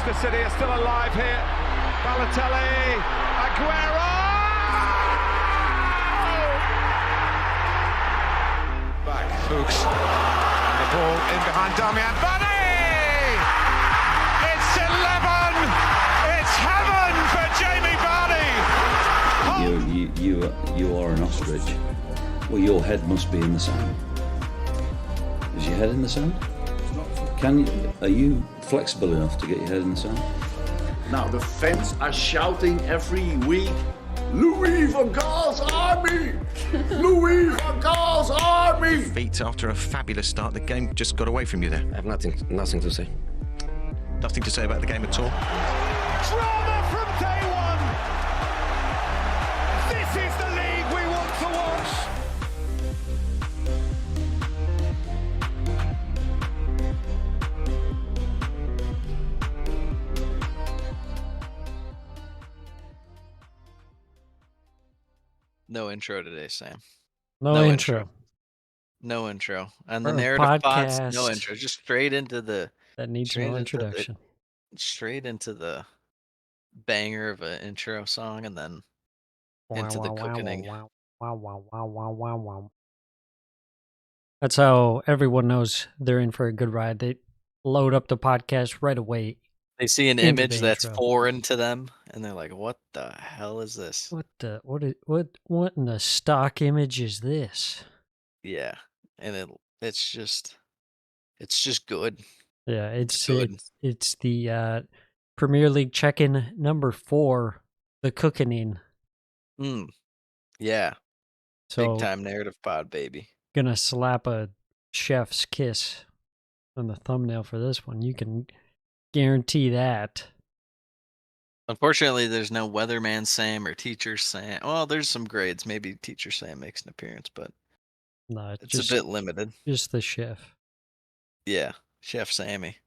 Manchester City are still alive here. Balotelli, Aguero! Back, Fuchs. And the ball in behind Damian Vardy! It's 11! It's heaven for Jamie Vardy! You are an ostrich. Well, your head must be in the sand. Is your head in the sand? Are you flexible enough to get your head in the sand? Now the fans are shouting every week, Louis van Gaal's army! Louis van Gaal's army! Feet after a fabulous start. The game just got away from you there. I have nothing to say. Nothing to say about the game at all. Drama from day one! This is the league we want to watch! No intro today, Sam. No intro. No intro. And For the a narrative pods, no podcast. intro. Just straight into the That needs Straight no into the- introduction. banger of an intro song, and then into the cookening. Wow, wow, wow, wow, wow, wow, wow. That's how everyone knows they're in for a good ride. They load up the podcast right away. They see an Into image the that's intro. foreign to them, and they're like, "What the hell is this?" What in the stock image is this? Yeah, and it's just good. Yeah, it's good. it's the Premier League check-in number 4, the Cookening. Yeah, So big time narrative pod, baby. gonna slap a chef's kiss on the thumbnail for this one. You can guarantee that. Unfortunately, there's no weatherman Sam or teacher Sam. Well, there's some grades. Maybe teacher Sam makes an appearance, but No, it's a bit limited. just the chef. Yeah, Chef Sammy.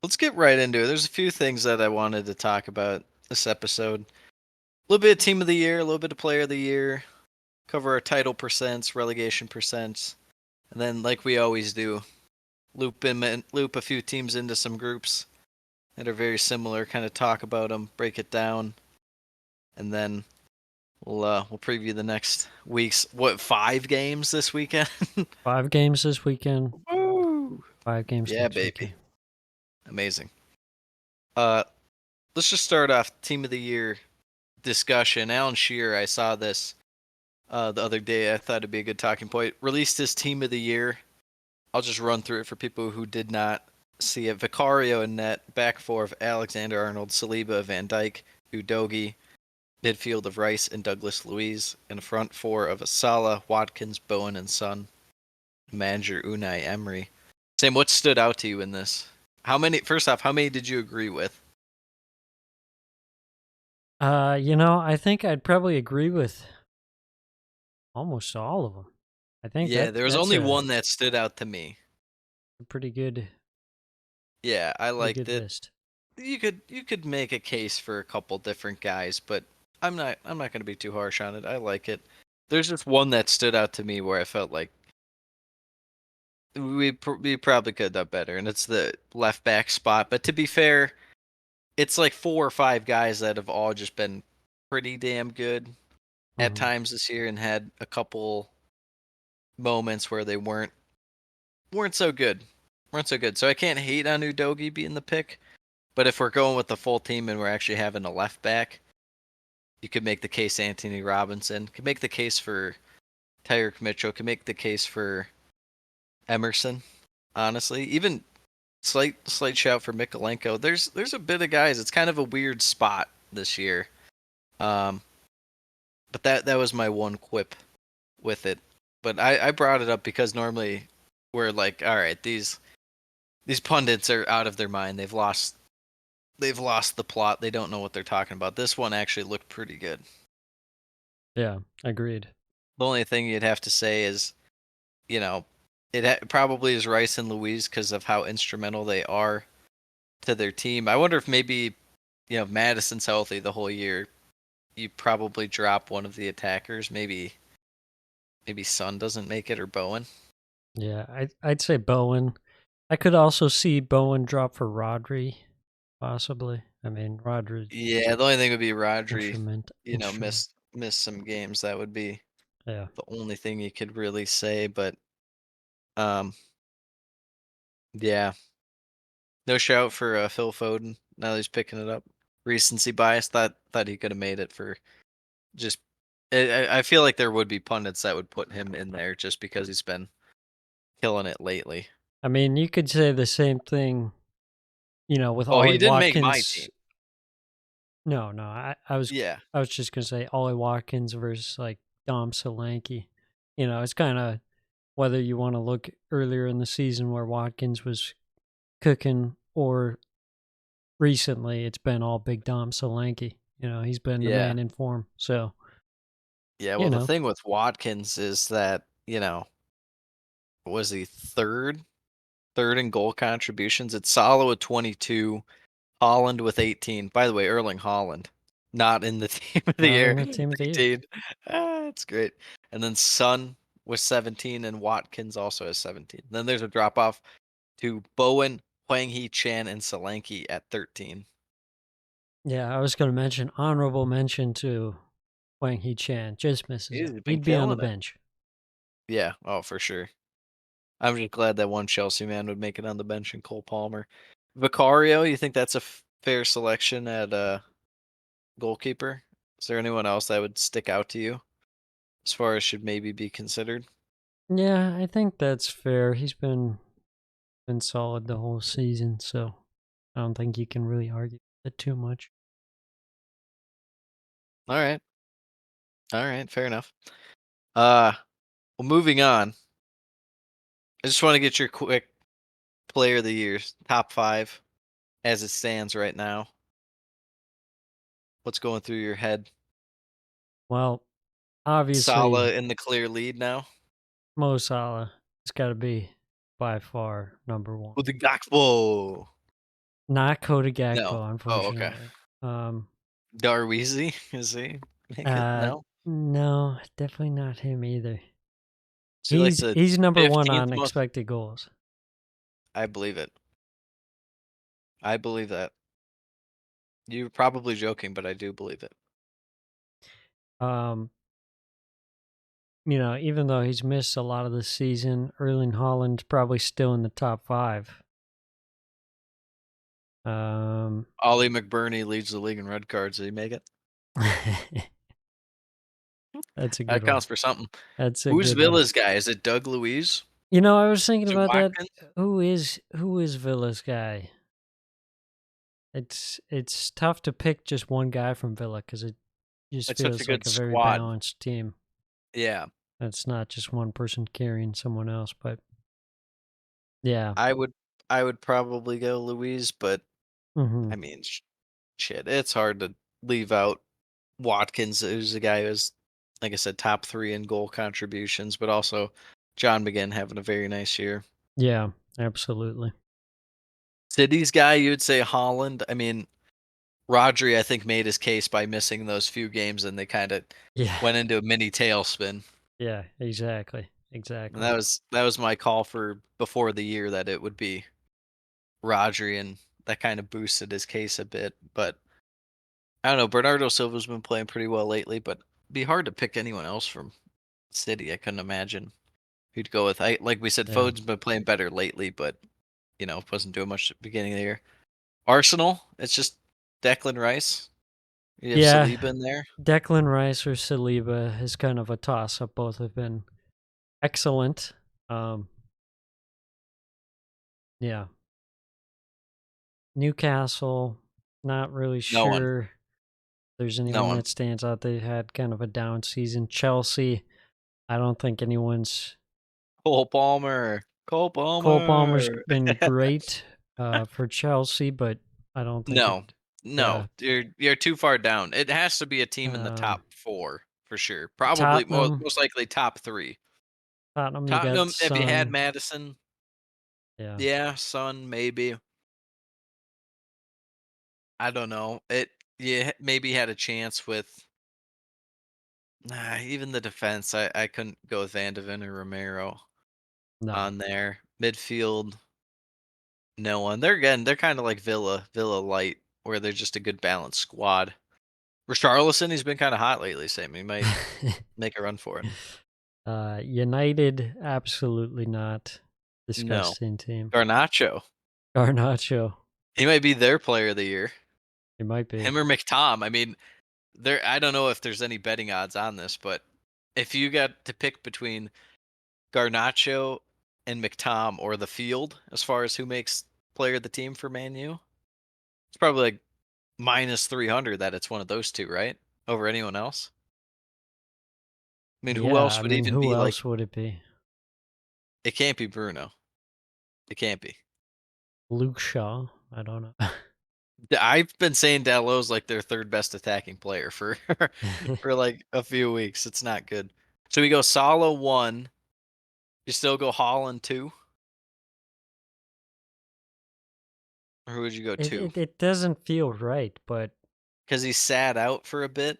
Let's get right into it. There's a few things that I wanted to talk about this episode. A little bit of team of the year, a little bit of player of the year, cover our title percents, relegation percents, and then like we always do, loop a few teams into some groups that are very similar, kind of talk about them, break it down, and then we'll preview the next week's 5 games this weekend. 5 games this weekend. Woo! 5 games Yeah, next baby. weekend. Amazing. Let's just start off team of the year discussion. Alan Shearer, I saw this the other day. I thought it'd be a good talking point. Released his team of the year. I'll just run through it for people who did not see it. Vicario in net, back 4 of Alexander-Arnold, Saliba, Van Dijk, Udogie, midfield of Rice and Douglas Luiz, and front 4 of Salah, Watkins, Bowen, and Son. Manager Unai Emery. Sam, what stood out to you in this? First off, how many did you agree with? I think I'd probably agree with almost all of them. I think There was that's only a one that stood out to me. pretty good, Yeah, I pretty liked good it. list. You could make a case for a couple different guys, but I'm not going to be too harsh on it. I like it. There's just one that stood out to me where I felt like we probably could have done better, and it's the left back spot. But to be fair, it's like 4 or 5 guys that have all just been pretty damn good at Mhm. times this year, and had a couple moments where they weren't so good. So I can't hate on Udogie being the pick, but if we're going with the full team and we're actually having a left back, you could make the case Anthony Robinson, could make the case for Tyreek Mitchell, could make the case for Emerson. Honestly, even slight shout for Mikolenko. There's a bit of guys. It's kind of a weird spot this year. But that was my one quip with it. But I brought it up because normally we're like, all right, these pundits are out of their mind. They've lost the plot. They don't know what they're talking about. This one actually looked pretty good. Yeah, agreed. The only thing you'd have to say is, it probably is Rice and Louise because of how instrumental they are to their team. I wonder if maybe, if Madison's healthy the whole year, you probably drop one of the attackers. Maybe Son doesn't make it, or Bowen. Yeah, I'd say Bowen. I could also see Bowen drop for Rodri. possibly. I mean, Rodri Yeah, the only thing would be Rodri, instrument instrument. miss some games. That would be Yeah. the only thing you could really say. But um, yeah, no shout for Phil Foden. Now that he's picking it up. Recency bias. Thought he could have made it for just. I feel like there would be pundits that would put him in there just because he's been killing it lately. I mean, you could say the same thing, with Oh, he Ollie didn't make my team. Watkins. No, no, Yeah, I was just gonna say Ollie Watkins versus like Dom Solanke. It's kind of whether you want to look earlier in the season where Watkins was cooking or recently it's been all big Dom Solanke. He's been the yeah, man in form. So, yeah. you Well, the know, thing with Watkins is that was he third in goal contributions? It's Salah with 22, Holland with 18. By the way, Erling Holland, not in the team of the not year. in the team of the year. 18. That's great. And then Son with 17, and Watkins also has 17. Then there's a drop off to Bowen, Hwang Hee Chan, and Solanke at 13. Yeah, I was gonna mention honorable mention to Wang Hee Chan. Just misses He's it. been He'd be on the killing it. bench. Yeah, oh for sure. I'm just glad that one Chelsea man would make it on the bench and Cole Palmer. Vicario, you think that's a fair selection at goalkeeper? Is there anyone else that would stick out to you as far as should maybe be considered? Yeah, I think that's fair. He's been solid the whole season, so I don't think you can really argue it too much. All right. All right, fair enough. Uh well moving on. I just want to get your quick player of the years, top 5 as it stands right now. What's going through your head? Well, obviously, Salah in the clear lead now. Mo Salah has got to be by far number one. With the Gakpo. Not Cody No. Gakpo, Oh, okay. unfortunately. Um, Darweezy, is he make it? No. no, definitely not him either. Is he like He's the he's number one 15th on most? expected goals. I believe it. I believe that. You're probably joking, but I do believe it. Um, even though he's missed a lot of the season, Erling Haaland's probably still in the top 5. Um, Ollie McBurney leads the league in red cards. Did he make it? that's a That good one. counts for something. That's a Who's good one. Villa's guy? Is it Doug Luiz? I was thinking Is it about that. Watkins? Who is Villa's guy? It's tough to pick just one guy from Villa because it just It's such a feels like good a very squad. balanced team. Yeah. It's not just one person carrying someone else, but yeah. I would probably go Luiz, but Hmm. I mean, shit, it's hard to leave out Watkins, who's a guy who's, like I said, top 3 in goal contributions, but also John McGinn having a very nice year. Yeah, absolutely. City's guy, you would say Holland. I mean, Rodri, I think, made his case by missing those few games, and they kind of Yeah. went into a mini tailspin. Yeah, exactly. And Exactly. that was my call for before the year that it would be Rodri, and that kind of boosted his case a bit. But I don't know. Bernardo Silva's been playing pretty well lately, but it'd be hard to pick anyone else from City. I couldn't imagine who'd go with. I like we said, Yeah. Foden's been playing better lately, but wasn't doing much at the beginning of the year. Arsenal, it's just Declan Rice. You have Yeah, Saliba in there. Declan Rice or Saliba is kind of a toss up. Both have been excellent. Um, yeah. Newcastle, not really No one. sure there's No anyone one. that stands out. They had kind of a down season. Chelsea, I don't think anyone's. Cole Palmer. Cole Cole Palmer's Palmer. been great for Chelsea, but I don't think it. No. No. Yeah. You're too far down. It has to be a team in the Um, top 4 for sure. Probably Tottenham, most likely top 3. Tottenham, you got Tottenham, if you had Son. Madison, Yeah. yeah, Son maybe. I don't know. Maybe had a chance with even the defense. I couldn't go with Van de Ven or Romero No. on there. Midfield, No one. They're kind of like Villa light, where they're just a good balanced squad. Richarlison, he's been kind of hot lately, Sam. He might make a run for it. United, absolutely not. No. Disgusting team. Garnacho, Garnacho, he might be their player of the year. it might be. Him or McTom. I mean, I don't know if there's any betting odds on this, but if you got to pick between Garnacho and McTom or the field as far as who makes player of the team for Man U, it's probably like minus 300 that it's one of those two, right? Over anyone else. I mean, who Yeah, else I would mean, even who be like? else would it be? It can't be Bruno. It can't be. Luke Shaw? I don't know. I've been saying Dalot's like their third best attacking player for for like a few weeks. It's not good. So we go Salah 1. You still go Holland 2? Or who would you go it, 2? it it doesn't feel right, but Because he sat out for a bit.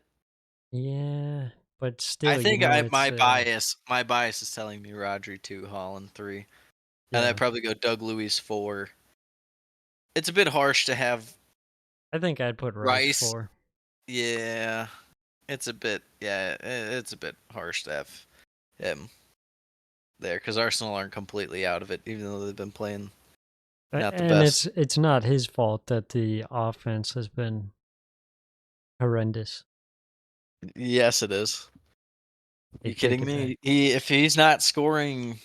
yeah, but I still, think it's my bias is telling me Rodri 2, Holland 3. And yeah. I'd probably go Doug Luiz 4. It's a bit harsh to have I think I'd put Rice Rice. 4. Yeah. It's a bit it's a bit harsh to have him there because Arsenal aren't completely out of it, even though they've been playing not the And best. it's not his fault that the offense has been horrendous. Yes, it is. They You kidding kick it me? If he's not scoring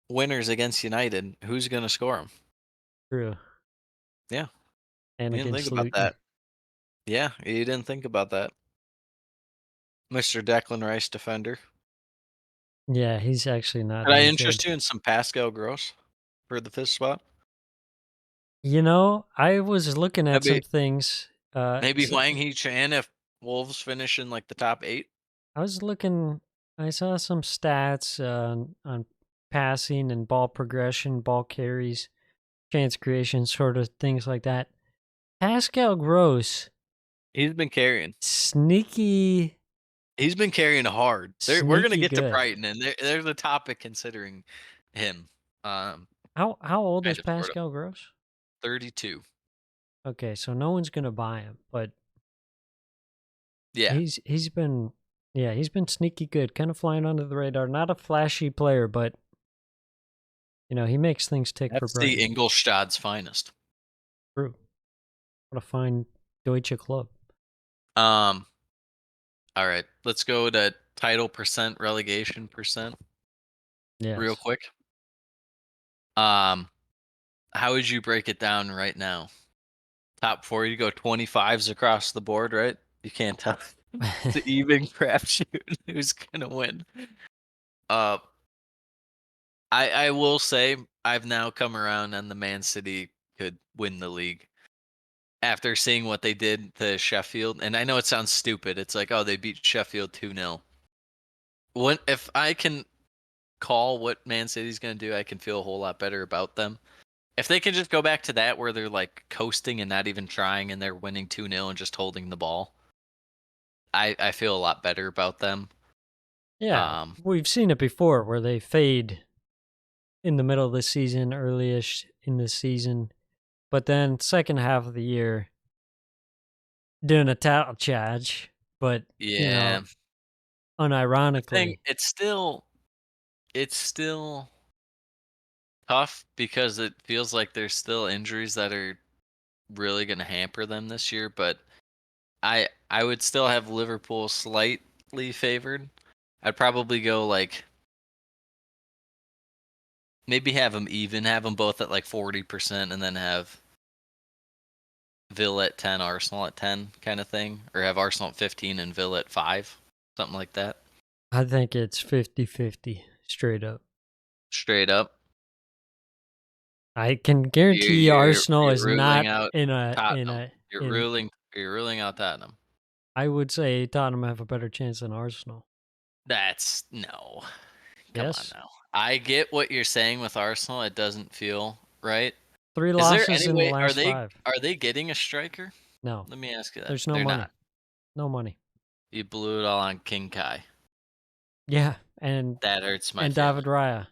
winners against United, who's gonna score him? through Yeah, and you didn't think against about Luton. that. Yeah, you didn't think about that, Mr. Declan Rice defender. Yeah, he's actually not Did I any interest good. you in some Pascal Gross for the fifth spot? I was looking at some Maybe things. maybe Wang Hee Chan if Wolves finish in like the top 8. I was looking. I saw some stats on passing and ball progression, ball carries, chance creation, sort of things like that. Pascal Gross, He's been carrying. sneaky, He's been carrying hard. We're gonna sneaky get to good. Brighton, and there's a topic considering him. How old I is just wrote up Pascal Gross? 32. Okay, so no one's gonna buy him, but Yeah, he's been he's been sneaky good, kind of flying under the radar. Not a flashy player, but he makes things tick for that's the Brighton. Ingolstadt's finest. True. What a fine Deutsche club. Um, all right, let's go to title percent, relegation percent, real Yes. quick. Um, how would you break it down right now? Top 4, you go 25s across the board, right? You can't tell. It's an even crapshoot who's gonna win. Uh, I will say I've now come around and the Man City could win the league after seeing what they did to Sheffield. And I know it sounds stupid. It's like, oh, they beat Sheffield 2-0. If I can call what Man City's going to do, I can feel a whole lot better about them. If they can just go back to that where they're like coasting and not even trying and they're winning 2-0 and just holding the ball, I feel a lot better about them. Yeah, we've seen it before where they fade in the middle of the season, early-ish in the season, but then second half of the year doing a title charge, but Yeah. The thing, unironically, it's still tough because it feels like there's still injuries that are really going to hamper them this year, but I would still have Liverpool slightly favored. I'd probably go like maybe have them even, have them both at like 40% and then have Villa at 10, Arsenal at 10 kind of thing, or have Arsenal at 15 and Villa at 5, something like that. I think it's 50-50 straight up. Straight up. I can guarantee Arsenal You're is ruling not out in a Tottenham. in You're ruling out Tottenham. I would say Tottenham have a better chance than Arsenal. That's no. Come on Yes. now. I get what you're saying with Arsenal. It doesn't feel right. 3 Is there losses any in the way last 5. are they getting a striker? No. Let me ask you that. There's no They're money. not. No money. You blew it all on King Kai. Yeah, and That hurts my and feelings. David Raya.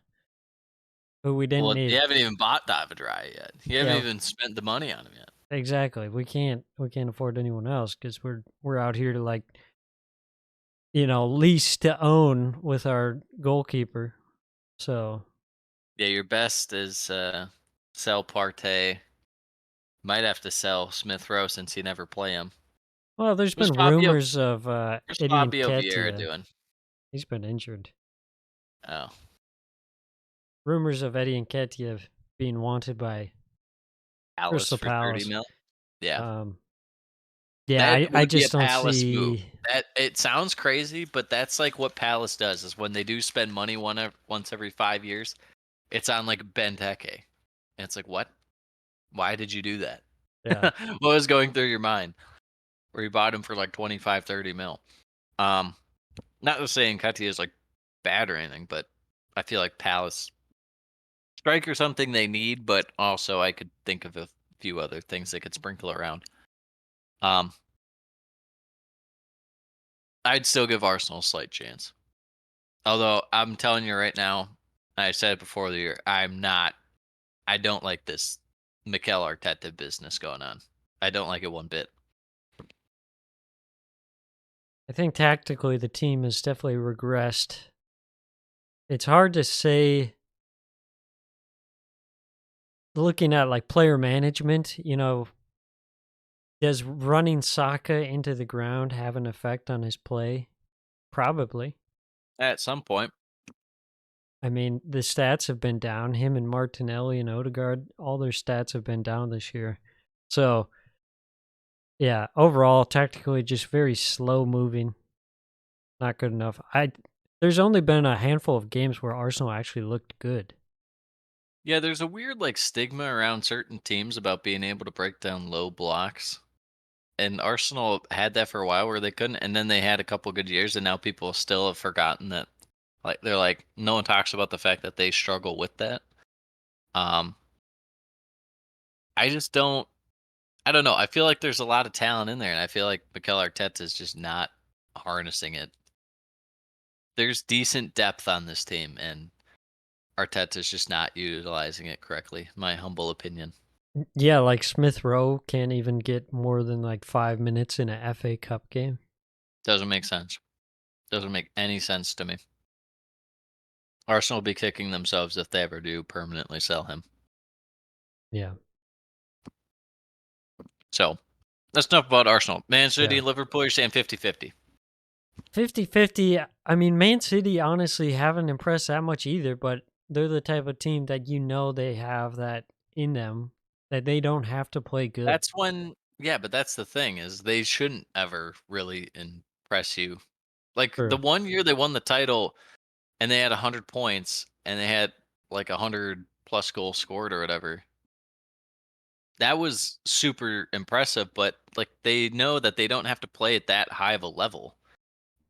who we didn't Well, need. you haven't even bought David Raya yet. You haven't Yeah. even spent the money on him yet. Exactly. We can't afford anyone else because we're out here to like lease to own with our goalkeeper. So Yeah, your best is sell Partey. Might have to sell Smith Rowe since you never play him. well, there's Who's been rumors of Where's Eddie Fabio Vieira Nketiah. doing? He's been injured. Oh, Rumors of Eddie Nketiah being wanted by Palace Crystal for 30 Palace. mil. Yeah, Yeah, that I would be a just don't Palace move. see. That it sounds crazy, but that's like what Palace does. Is when they do spend money once every 5 years, it's on like Benteke, and it's like, what? Why did you do that? Yeah, What was going through your mind? Where you bought him for like 25, 30 mil. Um, Not to say Nketiah is like bad or anything, but I feel like Palace striker something they need, but also I could think of a few other things they could sprinkle around. Um, I'd still give Arsenal a slight chance. Although I'm telling you right now, I said it before the year, I don't like this Mikel Arteta business going on. I don't like it one bit. I think tactically the team has definitely regressed. It's hard to say. Looking at like player management, does running Saka into the ground have an effect on his play? Probably. At some point, I mean, the stats have been down. Him and Martinelli and Odegaard, all their stats have been down this year. So, yeah, overall, tactically, just very slow moving. Not good enough. There's only been a handful of games where Arsenal actually looked good. yeah, there's a weird like stigma around certain teams about being able to break down low blocks. And Arsenal had that for a while where they couldn't, and then they had a couple good years, and now people still have forgotten that. Like they're like, no one talks about the fact that they struggle with that. Um, I just don't. I don't know. I feel like there's a lot of talent in there, and I feel like Mikel Arteta is just not harnessing it. There's decent depth on this team, and Arteta's just not utilizing it correctly. My humble opinion. Yeah, like Smith Rowe can't even get more than like 5 minutes in a FA Cup game. Doesn't make sense. Doesn't make any sense to me. Arsenal will be kicking themselves if they ever do permanently sell him. Yeah. So that's enough about Arsenal. Man City, Yeah. Liverpool, you're saying 50-50. 50-50. I mean, Man City honestly haven't impressed that much either, but they're the type of team that they have that in them that they don't have to play good. That's when, yeah, but that's the thing is they shouldn't ever really impress you. Like the True. one year they won the title and they had 100 points and they had like 100 plus goals scored or whatever. That was super impressive, but like they know that they don't have to play at that high of a level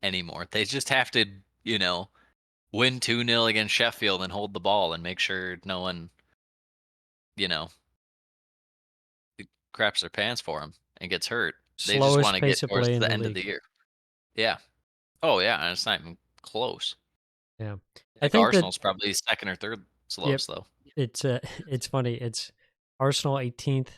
anymore. They just have to, you know, win 2-0 against Sheffield and hold the ball and make sure no one, you know, craps their pants for them and gets hurt. They just want Slowest to get pace of towards play in the the end of the league. year. Yeah. Oh yeah, and it's not even close. Yeah. I I think think that Arsenal's probably second or third yep, slowest though. it's it's funny. It's Arsenal 18th,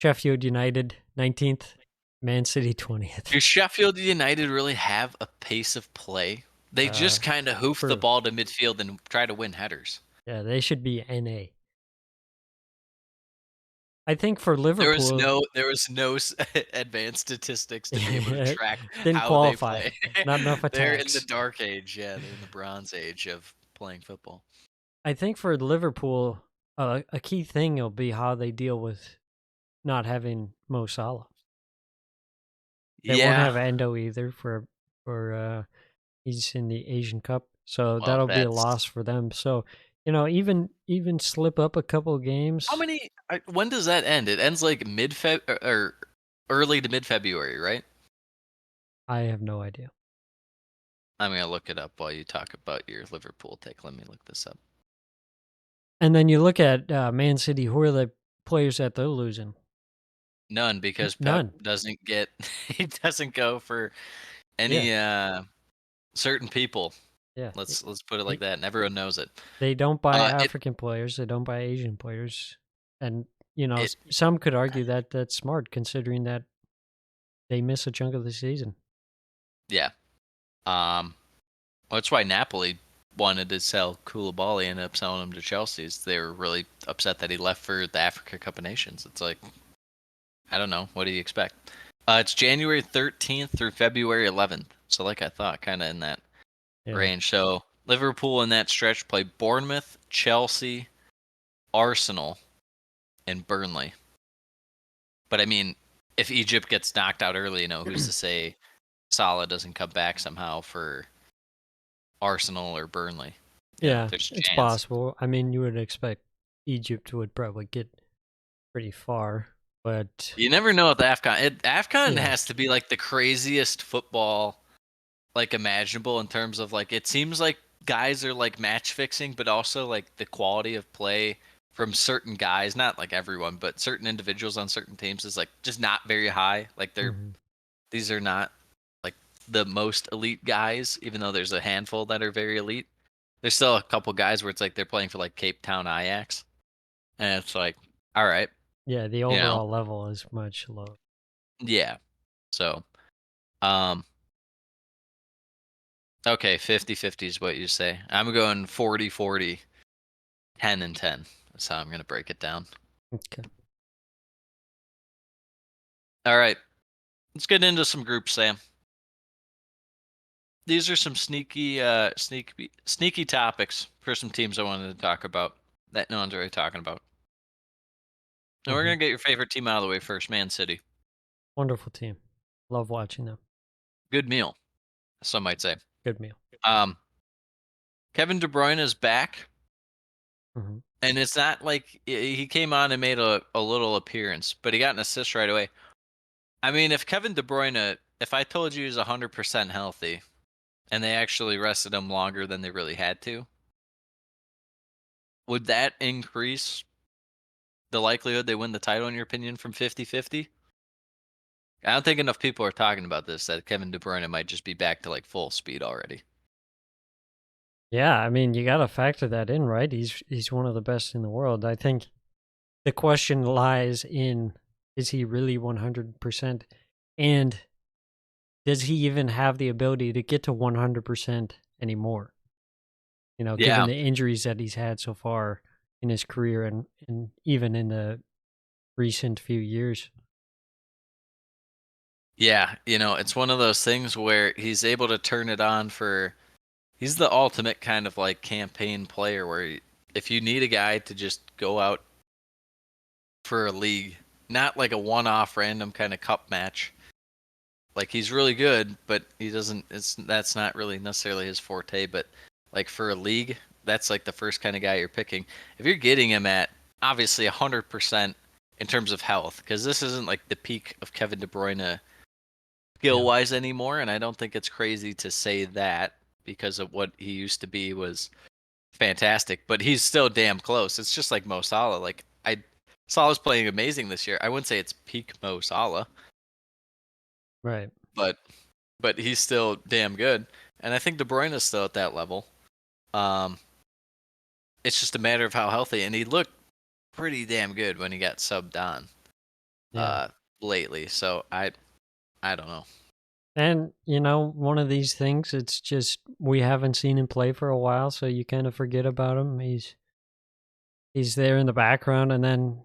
Sheffield United 19th, Man City 20th. Do Sheffield United really have a pace of play? They just kind of hoof the True. ball to midfield and try to win headers. Yeah, they should be NA. I think for There was Liverpool, no advanced statistics to be able to track didn't how they qualify. play. Not enough They're in the attacks. dark age, yeah. They're in the bronze age of playing football. I think for Liverpool, a key thing will be how they deal with not having Mo Salah. They won't Yeah, have Endo either for he's in the Asian Cup, so well, that'll be a that's loss for them. So even slip up a couple of games. how many. When does that end? It ends like mid-Feb or early to mid-February, right? I have no idea. I'm gonna look it up while you talk about your Liverpool take. Let me look this up. And then you look at Man City. Who are the players that they're losing? None, because Pep None. doesn't get he doesn't go for any certain people. Yeah. Let's put it like that, and everyone knows it. They don't buy It African players. They don't buy Asian players, and it some could argue that that's smart, considering that they miss a chunk of the season. yeah. Well, that's why Napoli wanted to sell Koulibaly and ended up selling him to Chelsea's. They were really upset that he left for the Africa Cup of Nations. It's like, I don't know. What do you expect? It's January 13th through February 11th. So, like I thought, kind of in that Yeah. range. So, Liverpool in that stretch play Bournemouth, Chelsea, Arsenal, and Burnley. But I mean, if Egypt gets knocked out early, who's to say Salah doesn't come back somehow for Arsenal or Burnley? Yeah, There's a it's chance. possible. I mean, you would expect Egypt would probably get pretty far, but You never know with AFCON. AFCON Yeah. has to be like the craziest football like imaginable in terms of like it seems like guys are like match fixing, but also like the quality of play from certain guys, not like everyone, but certain individuals on certain teams is like just not very high. Like Mhm. these are not like the most elite guys, even though there's a handful that are very elite. There's still a couple guys where it's like they're playing for like Cape Town Ajax, and it's like, all right, Yeah, the you know, overall level is much lower. yeah. So, um, okay, 50-50 is what you say. I'm going 40-40, 10 and 10. That's how I'm going to break it down. Okay. All right, let's get into some groups, Sam. These are some sneaky topics for some teams I wanted to talk about that no one's really talking about. And we're Mhm. going to get your favorite team out of the way first, Man City. Wonderful team. Love watching them. Good meal, some might say. Good meal. Um, Kevin De Bruyne is back. Hmm. And it's not like he came on and made a little appearance, but he got an assist right away. I mean, if Kevin De Bruyne, if I told you he's 100% healthy and they actually rested him longer than they really had to, would that increase the likelihood they win the title, in your opinion, from 50-50? I don't think enough people are talking about this, that Kevin De Bruyne might just be back to like full speed already. Yeah, I mean, you got to factor that in, right? He's one of the best in the world. I think the question lies in, is he really 100%, and does he even have the ability to get to 100% anymore? Given Yeah. the injuries that he's had so far in his career, and even in the recent few years. Yeah. It's one of those things where he's able to turn it on for. He's the ultimate kind of like campaign player where if you need a guy to just go out for a league, not like a one-off random kind of cup match. Like he's really good, but he doesn't. That's not really necessarily his forte. But like for a league, that's like the first kind of guy you're picking. If you're getting him at obviously 100% in terms of health, because this isn't like the peak of Kevin De Bruyne skill-wise anymore, and I don't think it's crazy to say that because of what he used to be was fantastic, but he's still damn close. It's just like Mo Salah. Like Salah's playing amazing this year. I wouldn't say it's peak Mo Salah, Right. but he's still damn good. And I think De Bruyne is still at that level. Um, it's just a matter of how healthy, and he looked pretty damn good when he got subbed on Yeah. lately. So I don't know. And, one of these things, it's just we haven't seen him play for a while, so you kind of forget about him. He's there in the background, and then,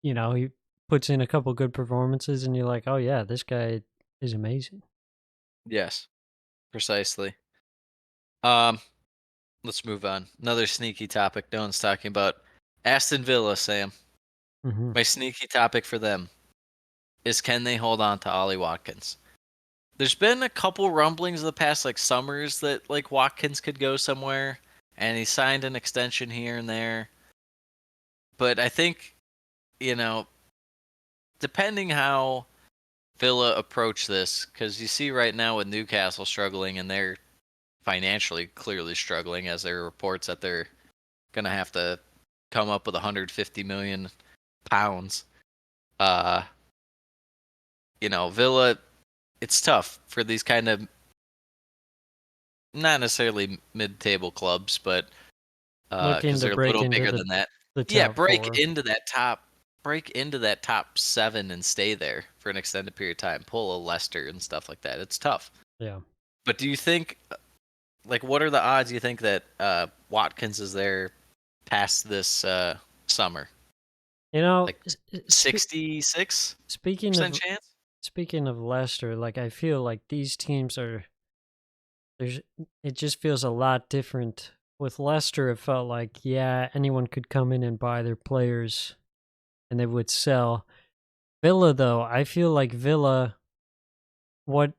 he puts in a couple good performances, and you're like, oh, yeah, this guy is amazing. Yes, precisely. Um, let's move on. Another sneaky topic no one's talking about. Aston Villa, Sam. Hmm. My sneaky topic for them is, can they hold on to Ollie Watkins? There's been a couple rumblings the past like summers that like Watkins could go somewhere, and he signed an extension here and there. But I think, you know, depending how Villa approach this, because you see right now with Newcastle struggling and they're financially clearly struggling, as there are reports that they're gonna have to come up with 150 million pounds. Uh, Villa, it's tough for these kind of not necessarily mid-table clubs, but Looking because to they're a break little into bigger than that. the Yeah, top four. break into that top 7 and stay there for an extended period of time. Pull a Leicester and stuff like that. It's tough. Yeah. But do you think, like, what are the odds you think that Watkins is there past this summer? You know, Like 66% speaking of chance? Leicester, like I feel like these teams are there's it just feels a lot different. With Leicester, it felt like anyone could come in and buy their players and they would sell. Villa though, I feel like Villa what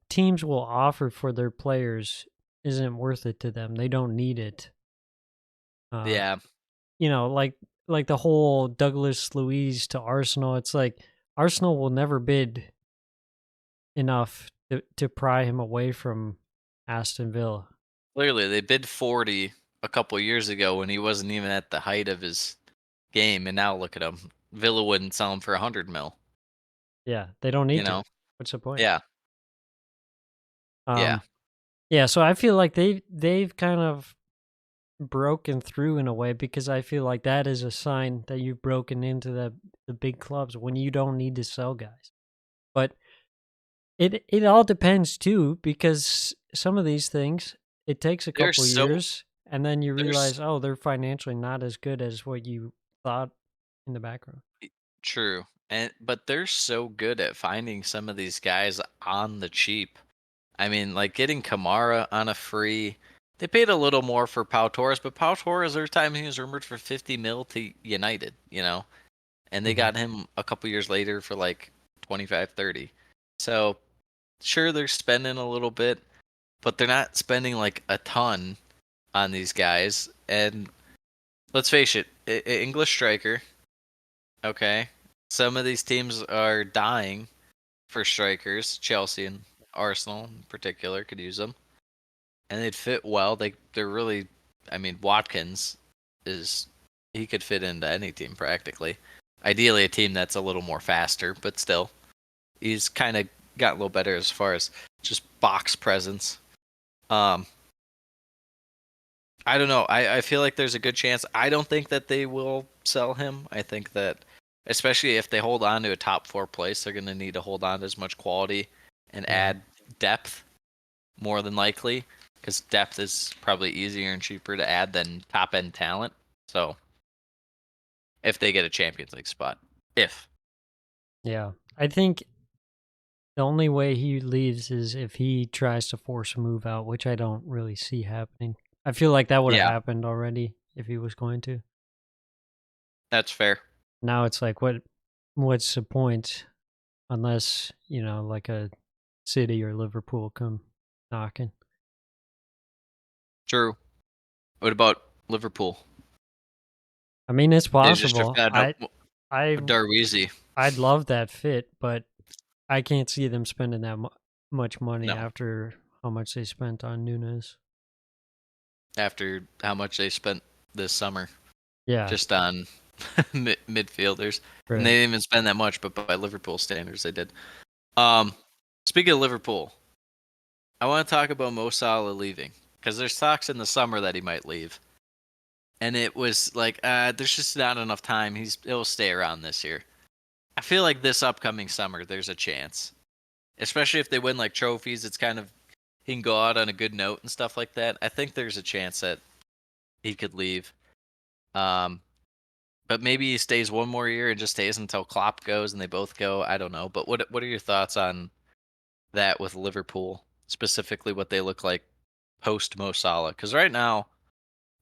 teams will offer for their players isn't worth it to them. They don't need it. Uh, Yeah, like the whole Douglas Luiz to Arsenal. It's like Arsenal will never bid enough to pry him away from Aston Villa. clearly they bid 40 a couple years ago when he wasn't even at the height of his game, and now look at him. Villa wouldn't sell him for 100 mil. Yeah, they don't You need to. know? What's the point? Yeah, yeah, Um, yeah. So I feel like they've kind of broken through in a way because I feel like that is a sign that you've broken into the big clubs when you don't need to sell guys. But it all depends too because some of these things it takes a they're couple so years and then you they're realize they're financially not as good as what you thought in the background. true, but they're so good at finding some of these guys on the cheap. I mean, like getting Kamara on a free. They paid a little more for Pau Torres, but Pau Torres, every time he was rumored for 50 mil to United, and they Mhm. got him a couple years later for like 25, 30. So sure, they're spending a little bit, but they're not spending like a ton on these guys. And let's face it, English striker. Okay, some of these teams are dying for strikers. Chelsea and Arsenal in particular could use them, and they'd fit well. They're really, I mean, Watkins is he could fit into any team practically. Ideally, a team that's a little more faster, but still, he's kind of got a little better as far as just box presence. Um, I don't know. I feel like there's a good chance. I don't think that they will sell him. I think that, especially if they hold on to a top 4 place, they're going to need to hold on to as much quality and Yeah. add depth more than likely, because depth is probably easier and cheaper to add than top end talent. So if they get a Champions League spot, if Yeah. I think the only way he leaves is if he tries to force a move out, which I don't really see happening. I feel like that would have yeah, happened already if he was going to. that's fair. Now it's like what's the point unless, like a City or Liverpool come knocking. True. What about Liverpool? I mean, it's They just have possible. got I Darweezy. I'd love that fit, but I can't see them spending that much money No, after how much they spent on Nunes. after how much they spent this summer Yeah, just on midfielders, and they right. didn't even spend that much, but by Liverpool standards, they did. Um, Speaking of Liverpool, I want to talk about Mo Salah leaving because there's talks in the summer that he might leave, and it was like, there's just not enough time. He'll stay around this year. I feel like this upcoming summer, there's a chance, especially if they win like trophies. It's kind of he can go out on a good note and stuff like that. I think there's a chance that he could leave. Um, but maybe he stays one more year and just stays until Klopp goes and they both go. I don't know. But what are your thoughts on that with Liverpool, specifically what they look like post Mo Salah? Because right now,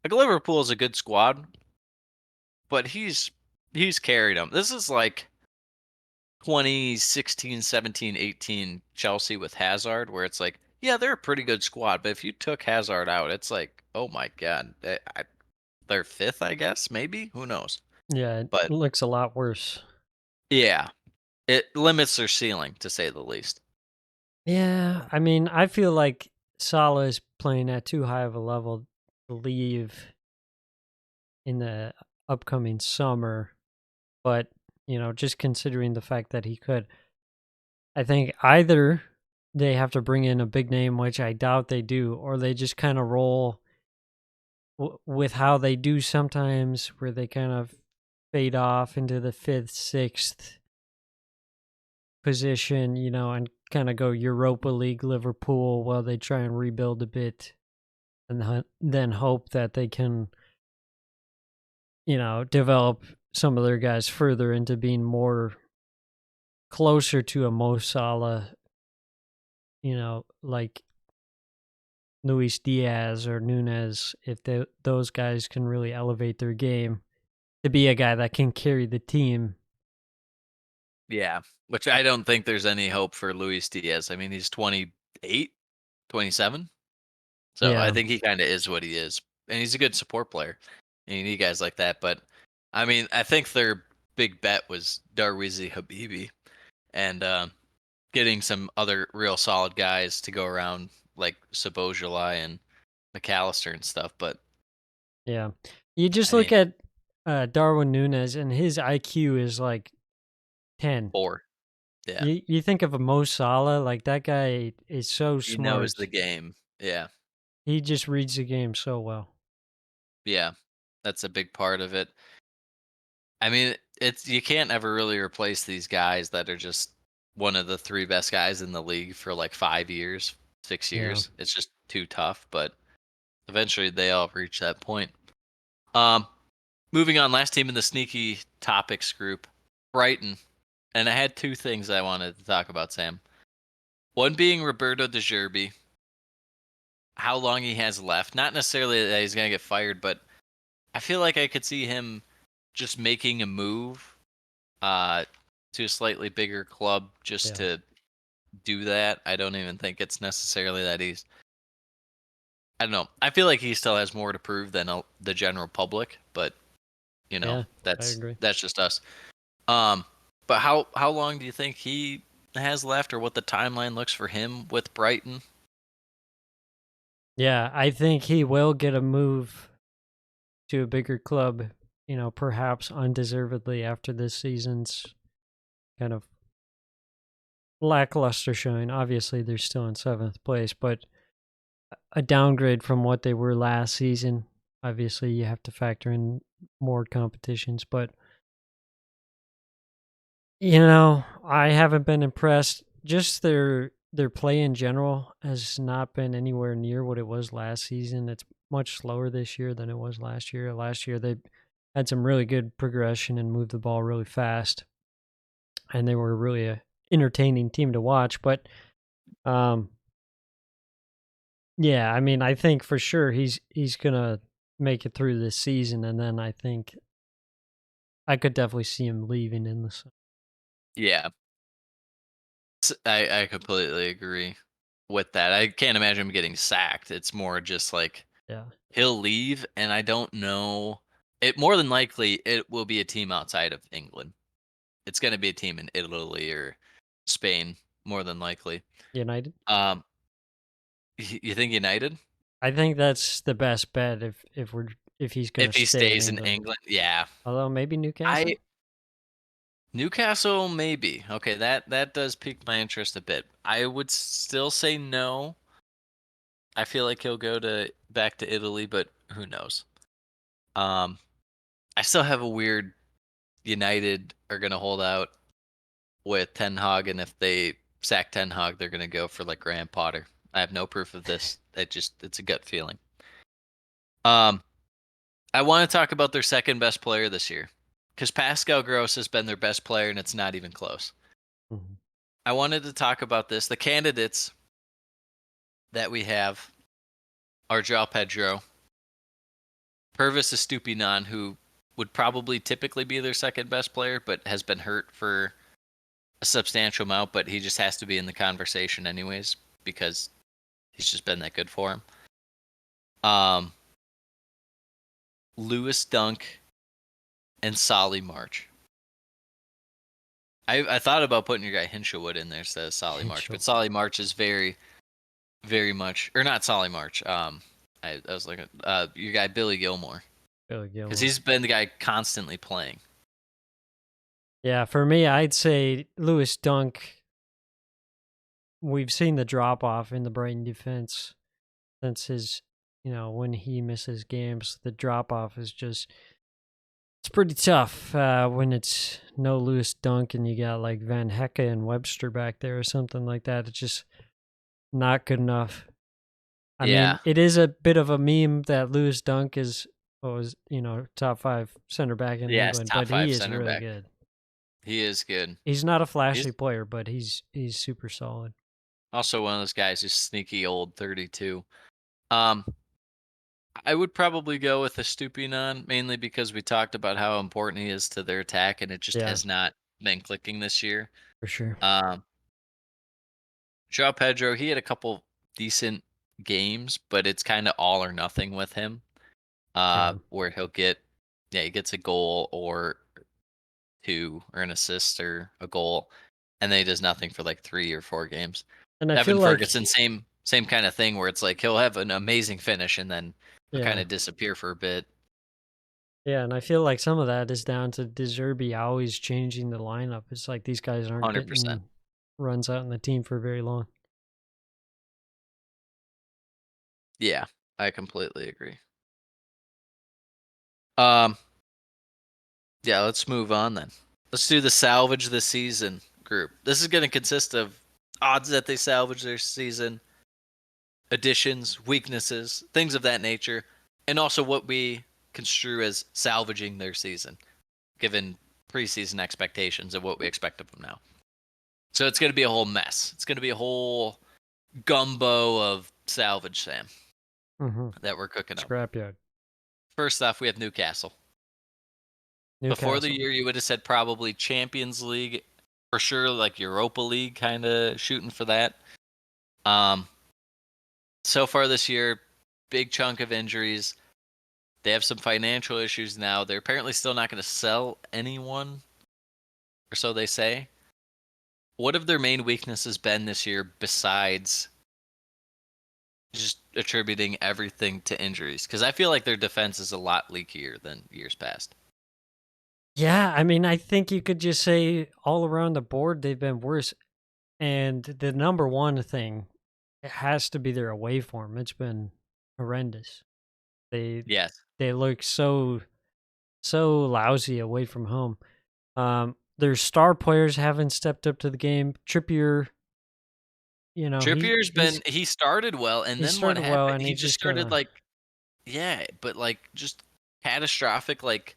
like Liverpool is a good squad, but he's carried them. This is like 2016, 17, 18 Chelsea with Hazard, where it's like, yeah, they're a pretty good squad, but if you took Hazard out, it's like, oh my god, they're fifth, I guess, maybe, who knows? Yeah, it But looks a lot worse. yeah, it limits their ceiling to say the least. Yeah, I mean, I feel like Salah is playing at too high of a level to leave in the upcoming summer, but just considering the fact that he could, I think either they have to bring in a big name, which I doubt they do, or they just kind of roll with how they do sometimes, where they kind of fade off into the fifth, sixth position, and kind of go Europa League Liverpool while they try and rebuild a bit, and then hope that they can, develop some of their guys further into being more closer to a Mo Salah, like Luis Diaz or Nunez, if those guys can really elevate their game to be a guy that can carry the team. Yeah, which I don't think there's any hope for Luis Diaz. I mean, he's 28, 27. So I Yeah, think he kind of is what he is. And he's a good support player. And you need guys like that. But I mean, I think their big bet was Darwizi Habibi and getting some other real solid guys to go around like Sabozalai and McAllister and stuff. But yeah. You just I look mean, at Darwin Nunez, and his IQ is like 10. 4. Yeah. You think of a Mo Salah, like that guy is so He knows the smart. game. Yeah. He just reads the game so well. Yeah. That's a big part of it. I mean, it's you can't ever really replace these guys that are just one of the 3 best guys in the league for like 5 years, 6 Yeah. years. It's just too tough, but eventually they all reach that point. Um, moving on, last team in the sneaky topics group, Brighton. And I had 2 things I wanted to talk about, Sam. One being Roberto De Zerbi, how long he has left. Not necessarily that he's going to get fired, but I feel like I could see him just making a move to a slightly bigger club just Yeah. to do that. I don't even think it's necessarily that he's. I don't know. I feel like he still has more to prove than the general public, but Yeah, I that's agree. just us. But how long do you think he has left, or what the timeline looks for him with Brighton? Yeah, I think he will get a move to a bigger club, perhaps undeservedly after this season's kind of lackluster showing. Obviously, they're still in 7th place, but a downgrade from what they were last season. Obviously, you have to factor in more competitions, but I haven't been impressed. Just their play in general has not been anywhere near what it was last season. It's much slower this year than it was last year. Last year they had some really good progression and moved the ball really fast, and they were really a entertaining team to watch. But yeah, I mean, I think for sure he's gonna make it through this season, and then I think I could definitely see him leaving in the summer. Yeah, I completely agree with that. I can't imagine him getting sacked. It's more just like Yeah, he'll leave, and I don't know. It more than likely it will be a team outside of England. It's going to be a team in Italy or Spain, more than likely. United. Um, you think United? I think that's the best bet if he's gonna If he stay in stays in England. England, yeah. Although maybe I Newcastle. Newcastle maybe. Okay, that does pique my interest a bit. I would still say no. I feel like he'll go to back to Italy, but who knows? Um, I still have a weird United are going to hold out with Ten Hag, and if they sack Ten Hag, they're going to go for like Graham Potter. I have no proof of this. It's a gut feeling. Um, I want to talk about their second best player this year because Pascal Gross has been their best player, and it's not even close. Mhm. I wanted to talk about this. The candidates that we have are João Pedro, Purvis Estupiñán, who would probably typically be their second best player, but has been hurt for a substantial amount, but he just has to be in the conversation anyways because he's just been that good for him. Lewis Dunk and Solly March. I thought about putting your guy Hinshelwood in there instead of Solly March, but Solly March is very, very much, or not Solly March. I was looking at your guy Billy Gilmore Billy Gilmore. because he's been the guy constantly playing. Yeah, for me, I'd say Lewis Dunk we've seen the drop off in the Brighton defense since his, when he misses games. The drop off is just it's pretty tough when it's no Lewis Dunk and you got like Van Hecke and Webster back there or something like that. It's just not good enough. I mean, it is a bit of a meme that Lewis Dunk is top 5 center back in Yes, England, top but 5 he is center really back. good. He is good. He's not a flashy He's player, but he's super solid. also one of those guys who's sneaky old, 32. Um, I would probably go with Estupiñán, mainly because we talked about how important he is to their attack, and it just Yeah, has not been clicking this year. for sure. João Pedro, he had a couple decent games, but it's kind of all or nothing with him. Yeah. Where he gets a goal or two or an assist or a goal, and then he does nothing for like 3 or 4 games. And I feel Evan like Ferguson, same kind of thing where it's like he'll have an amazing finish and then he'll kind yeah. of disappear for a bit. Yeah, and I feel like some of that is down to De Zerbi always changing the lineup. It's like these guys aren't 100%. getting runs out in the team for very long. Yeah, I completely agree. Um, yeah, let's move on then. Let's do the salvage the season group. This is going to consist of odds that they salvage their season, additions, weaknesses, things of that nature, and also what we construe as salvaging their season, given preseason expectations and what we expect of them now. So it's going to be a whole mess. It's going to be a whole gumbo of salvage, Sam, that we're cooking up. Scrapyard. First off, we have Newcastle. Newcastle. Before the year, you would have said probably Champions League, for sure, like Europa League, kind of shooting for that. So far this year, big chunk of injuries. They have some financial issues now. They're apparently still not going to sell anyone, or so they say. What have their main weaknesses been this year besides just attributing everything to injuries? Because I feel like their defense is a lot leakier than years past. Yeah, I mean, I think you could just say all around the board they've been worse. And the number one thing, it has to be their away form. It's been horrendous. Yes. They look so lousy away from home. Their star players haven't stepped up to the game. Trippier, He started well, and then what happened? well, and he just started but just catastrophic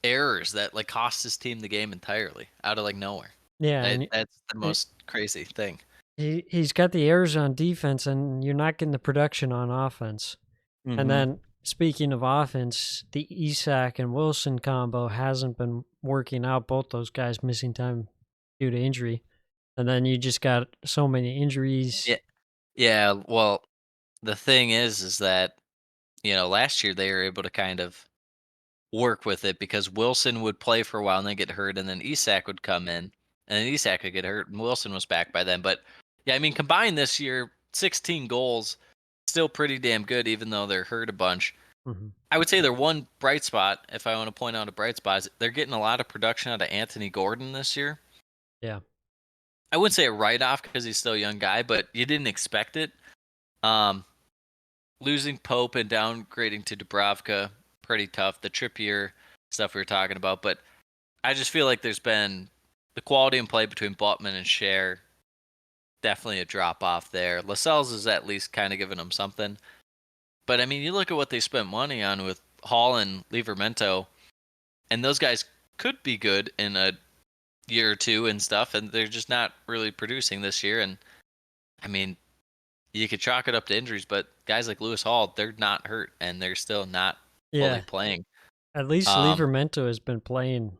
errors that cost his team the game entirely out of nowhere. Yeah, and That's the most crazy thing. he's got the errors on defense, and you're not getting the production on offense. And then speaking of offense, the Isak and Wilson combo hasn't been working out. Both those guys missing time due to injury. And then you just got so many injuries. Yeah. Well, the thing is that, last year they were able to kind of work with it because Wilson would play for a while and then get hurt, and then Isak would come in, and then Isak would get hurt, and Wilson was back by then. But yeah, I mean, combined this year, 16 goals, still pretty damn good, even though they're hurt a bunch. I would say their one bright spot, if I want to point out a bright spot, is they're getting a lot of production out of Anthony Gordon this year. Yeah. I wouldn't say a write-off because he's still a young guy, but you didn't expect it. Losing Pope and downgrading to Dubravka, pretty tough. The Trippier stuff we were talking about, but I just feel like there's been the quality in play between Botman and Cher, definitely a drop-off there. Lascelles is at least kind of giving them something. But, I mean, you look at what they spent money on with Hall and Livramento, and those guys could be good in a year or two and stuff, and they're just not really producing this year. And, I mean, you could chalk it up to injuries, but guys like Lewis Hall, they're not hurt, and they're still not fully playing. At least Livramento has been playing.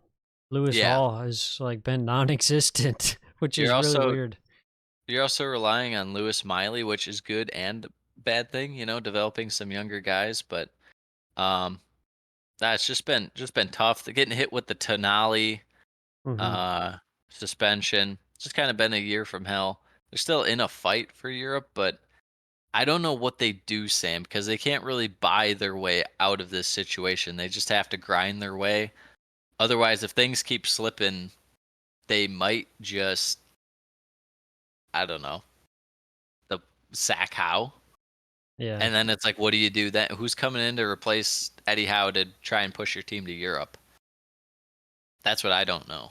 Lewis Hall has been non-existent, which is really weird. You're also relying on Lewis Miley, which is good and bad thing, developing some younger guys, but that's just been tough. They're getting hit with the Tonali suspension. It's just kind of been a year from hell. They're still in a fight for Europe, but I don't know what they do, Sam, because they can't really buy their way out of this situation. They just have to grind their way. Otherwise, if things keep slipping, they might just, I don't know, sack Howe. Yeah. And then it's like, what do you do then? Who's coming in to replace Eddie Howe to try and push your team to Europe? That's what I don't know.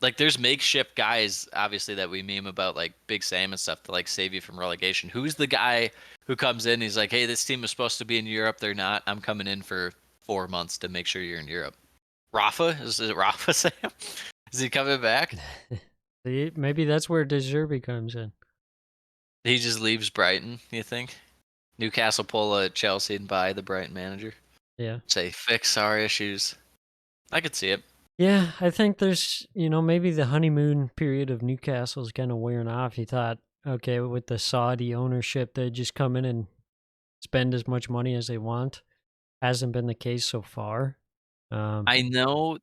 Like, there's makeshift guys, obviously, that we meme about, like Big Sam and stuff, to like save you from relegation. Who's the guy who comes in? He's like, hey, this team is supposed to be in Europe. They're not. I'm coming in for 4 months to make sure you're in Europe. Rafa? Is it Rafa Sam? Is he coming back? See, maybe that's where Deserby comes in. He just leaves Brighton, you think? Newcastle pull a Chelsea and buy the Brighton manager? Yeah. Say, fix our issues. I could see it. Yeah, I think there's, maybe the honeymoon period of Newcastle's kind of wearing off. He thought, okay, with the Saudi ownership, they'd just come in and spend as much money as they want. Hasn't been the case so far. I know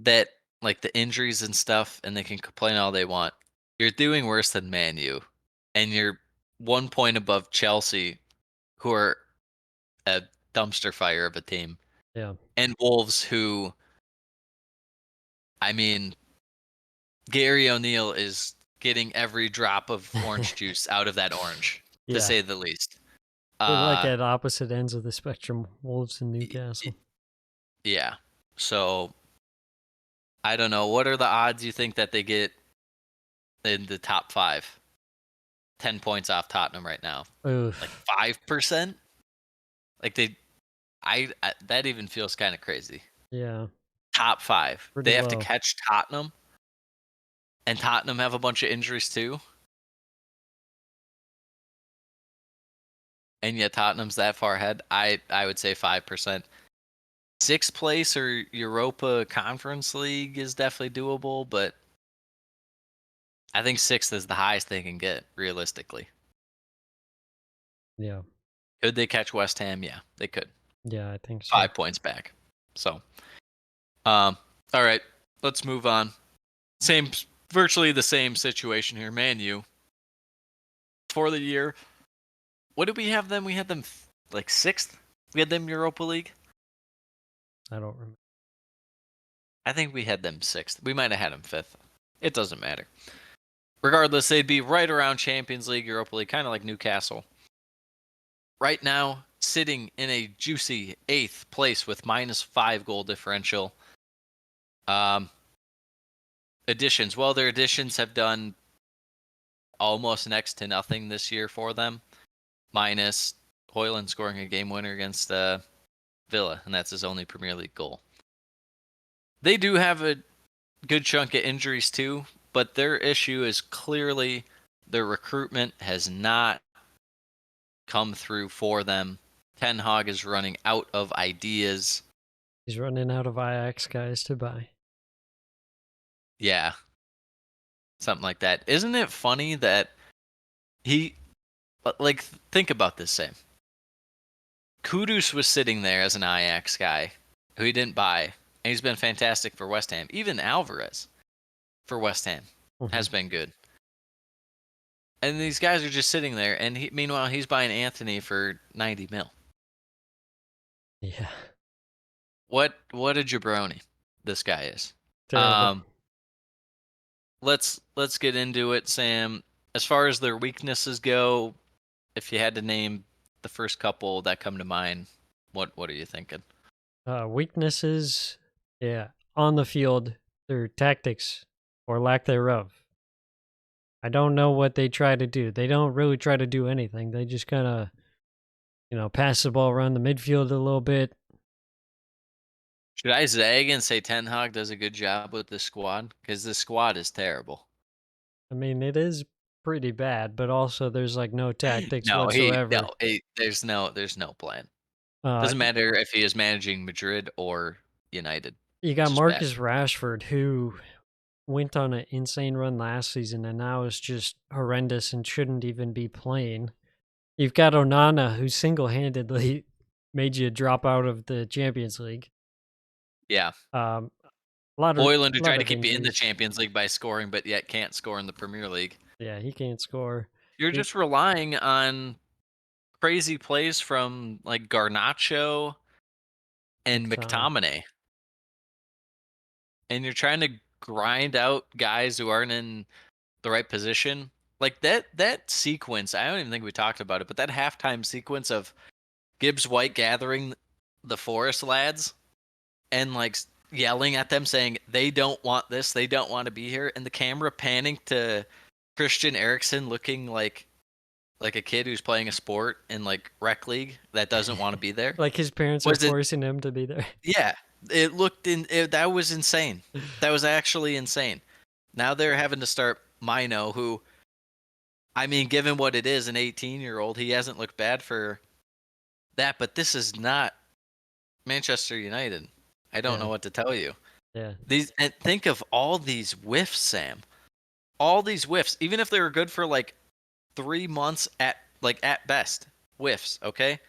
that, like, the injuries and stuff, and they can complain all they want. You're doing worse than Man U, and you're 1 point above Chelsea, who are a dumpster fire of a team, Yeah. and Wolves, who, I mean, Gary O'Neill is getting every drop of orange juice out of that orange, to Yeah. say the least. They're like at opposite ends of the spectrum, Wolves and Newcastle. Yeah. So, I don't know. What are the odds you think that they get in the top 5? 10 points off Tottenham right now. Oof. Like 5%? Like I that even feels kind of crazy. Yeah. Top 5. Pretty They have low. to catch Tottenham, and Tottenham have a bunch of injuries too. And yet Tottenham's that far ahead. I would say 5%. 6th place or Europa Conference League is definitely doable, but I think 6th is the highest they can get realistically. Yeah. Could they catch West Ham? Yeah, they could. Yeah, I think so. 5 points back. So, all right, let's move on. Virtually the same situation here. Man U, for the year. What did we have them? We had them like 6th. We had them Europa League. I don't remember. I think we had them 6th. We might have had them 5th. It doesn't matter. Regardless, they'd be right around Champions League, Europa League, kind of like Newcastle. Right now, sitting in a juicy 8th place with -5 goal differential. Additions. Well, their additions have done almost next to nothing this year for them, minus Hoyland scoring a game winner against Villa, and that's his only Premier League goal. They do have a good chunk of injuries too, but their issue is clearly their recruitment has not come through for them. Ten Hag is running out of ideas. He's running out of Ajax guys to buy. Yeah. Something like that. Isn't it funny that think about this, Sam. Kudus was sitting there as an Ajax guy who he didn't buy, and he's been fantastic for West Ham. Even Alvarez for West Ham has been good. And these guys are just sitting there, and meanwhile, he's buying Anthony for 90 mil. Yeah. What a jabroni this guy is. Terrible. Let's get into it, Sam. As far as their weaknesses go, if you had to name the first couple that come to mind, what are you thinking? Weaknesses, yeah, on the field, their tactics or lack thereof. I don't know what they try to do. They don't really try to do anything. They just kind of, pass the ball around the midfield a little bit. Should I zag and say Ten Hag does a good job with the squad? Because the squad is terrible. I mean, it is pretty bad, but also there's like no tactics whatsoever. There's no plan. Doesn't matter if he is managing Madrid or United. You got Marcus Rashford, who went on an insane run last season and now is just horrendous and shouldn't even be playing. You've got Onana, who single-handedly made you drop out of the Champions League. Yeah. Hoyland, who tried to keep you in the Champions League by scoring, but yet can't score in the Premier League. Yeah, he can't score. You're just relying on crazy plays from like Garnacho and McTominay. And you're trying to grind out guys who aren't in the right position. Like that sequence, I don't even think we talked about it, but that halftime sequence of Gibbs White gathering the Forest lads and like yelling at them saying they don't want this, they don't want to be here, and the camera panning to Christian Eriksen looking like a kid who's playing a sport in like rec league that doesn't want to be there. Like his parents are Was it? forcing him to be there. Yeah, that was insane. That was actually insane. Now they're having to start Mino, who, I mean, given what it is, an 18-year-old, he hasn't looked bad for that, but this is not Manchester United. I don't Yeah. know what to tell you. Yeah. And think of all these whiffs, Sam. All these whiffs, even if they were good for like 3 months at best, whiffs, okay?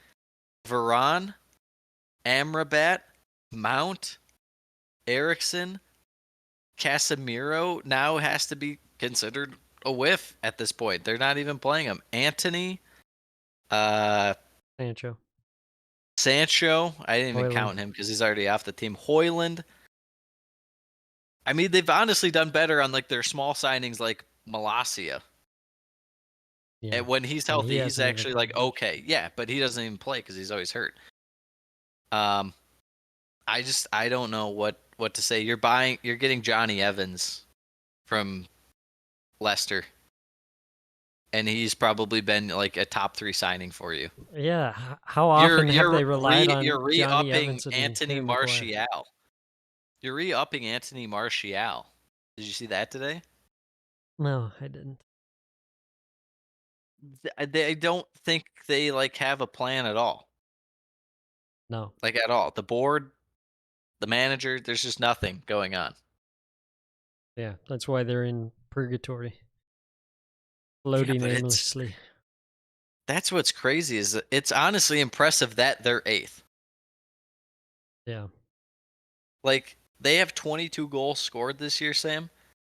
Varane, Amrabat, Mount, Ericsson, Casemiro now has to be considered a whiff at this point. They're not even playing him. Anthony, Sancho. Sancho, I didn't even Højlund. count him because he's already off the team. Hoyland. I mean, they've honestly done better on like their small signings like Malacia. Yeah. And when he's And he healthy, he's hasn't even actually played like much. okay. Yeah, but he doesn't even play because he's always hurt. I don't know what to say. You're getting Johnny Evans from Leicester. And he's probably been like a top 3 signing for you. Yeah. How often have they relied on You're Johnny re-upping Evans and Anthony Harry Maguire? Martial. You're re-upping Anthony Martial. Did you see that today? No, I didn't. They don't think they like have a plan at all. No. Like at all. The board, the manager, there's just nothing going on. Yeah, that's why they're in purgatory. Floating but aimlessly. That's what's crazy is that it's honestly impressive that they're 8th. Yeah. Like they have 22 goals scored this year, Sam.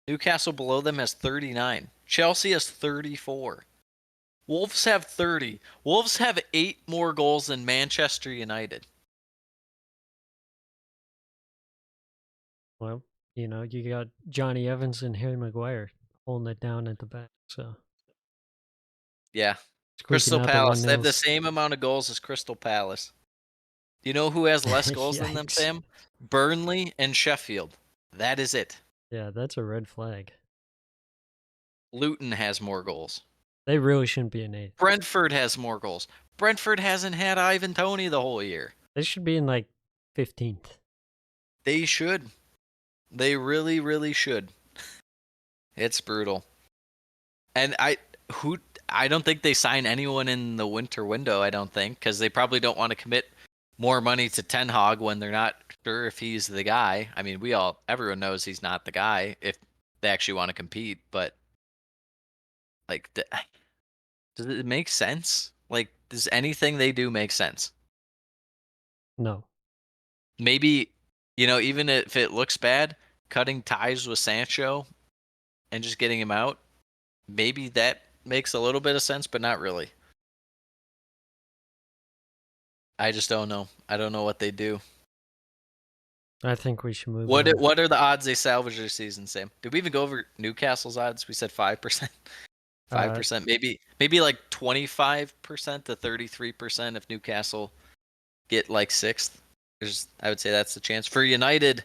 Newcastle below them has 39. Chelsea has 34. Wolves have 30. Wolves have 8 more goals than Manchester United. Well, you know, you got Johnny Evans and Harry Maguire holding it down at the back, so Yeah. squeaking Crystal out Palace. They have the 1-0s. same amount of goals as Crystal Palace. Do you know who has less goals than them, Yikes. Sam? Burnley and Sheffield. That is it. Yeah, that's a red flag. Luton has more goals. They really shouldn't be an 8th. Brentford has more goals. Brentford hasn't had Ivan Toney the whole year. They should be in like 15th. They should. They really, really should. It's brutal. And I don't think they sign anyone in the winter window, I don't think, because they probably don't want to commit more money to Ten Hag when they're not sure if he's the guy. I mean, everyone knows he's not the guy if they actually want to compete, but like, does it make sense? Like, does anything they do make sense? No. Maybe, even if it looks bad, cutting ties with Sancho and just getting him out, maybe that makes a little bit of sense, but not really. I just don't know. I don't know what they do. I think we should move What on. what are the odds they salvage their season, Sam? Did we even go over Newcastle's odds? We said 5%. 5%. Maybe like 25% to 33% if Newcastle get like 6th. I would say that's the chance. For United,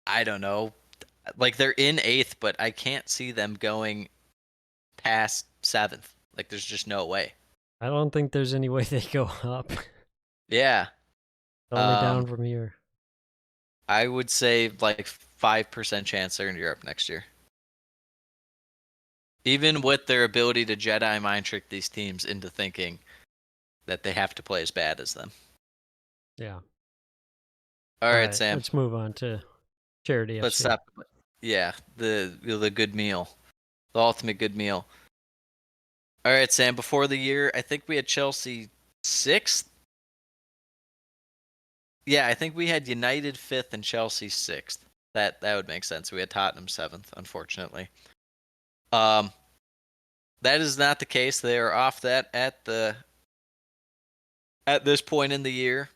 I don't know. Like they're in 8th, but I can't see them going past 7th. Like there's just no way. I don't think there's any way they go up. Yeah. Only down from here. I would say like 5% chance they're in Europe next year. Even with their ability to Jedi mind trick these teams into thinking that they have to play as bad as them. Yeah. All right, Sam. Let's move on to Charity Let's FC. stop. Yeah, the good meal. The ultimate good meal. All right, Sam. Before the year, I think we had Chelsea 6th. Yeah, I think we had United 5th and Chelsea 6th. That would make sense. We had Tottenham 7th, unfortunately. That is not the case. They are off that at this point in the year.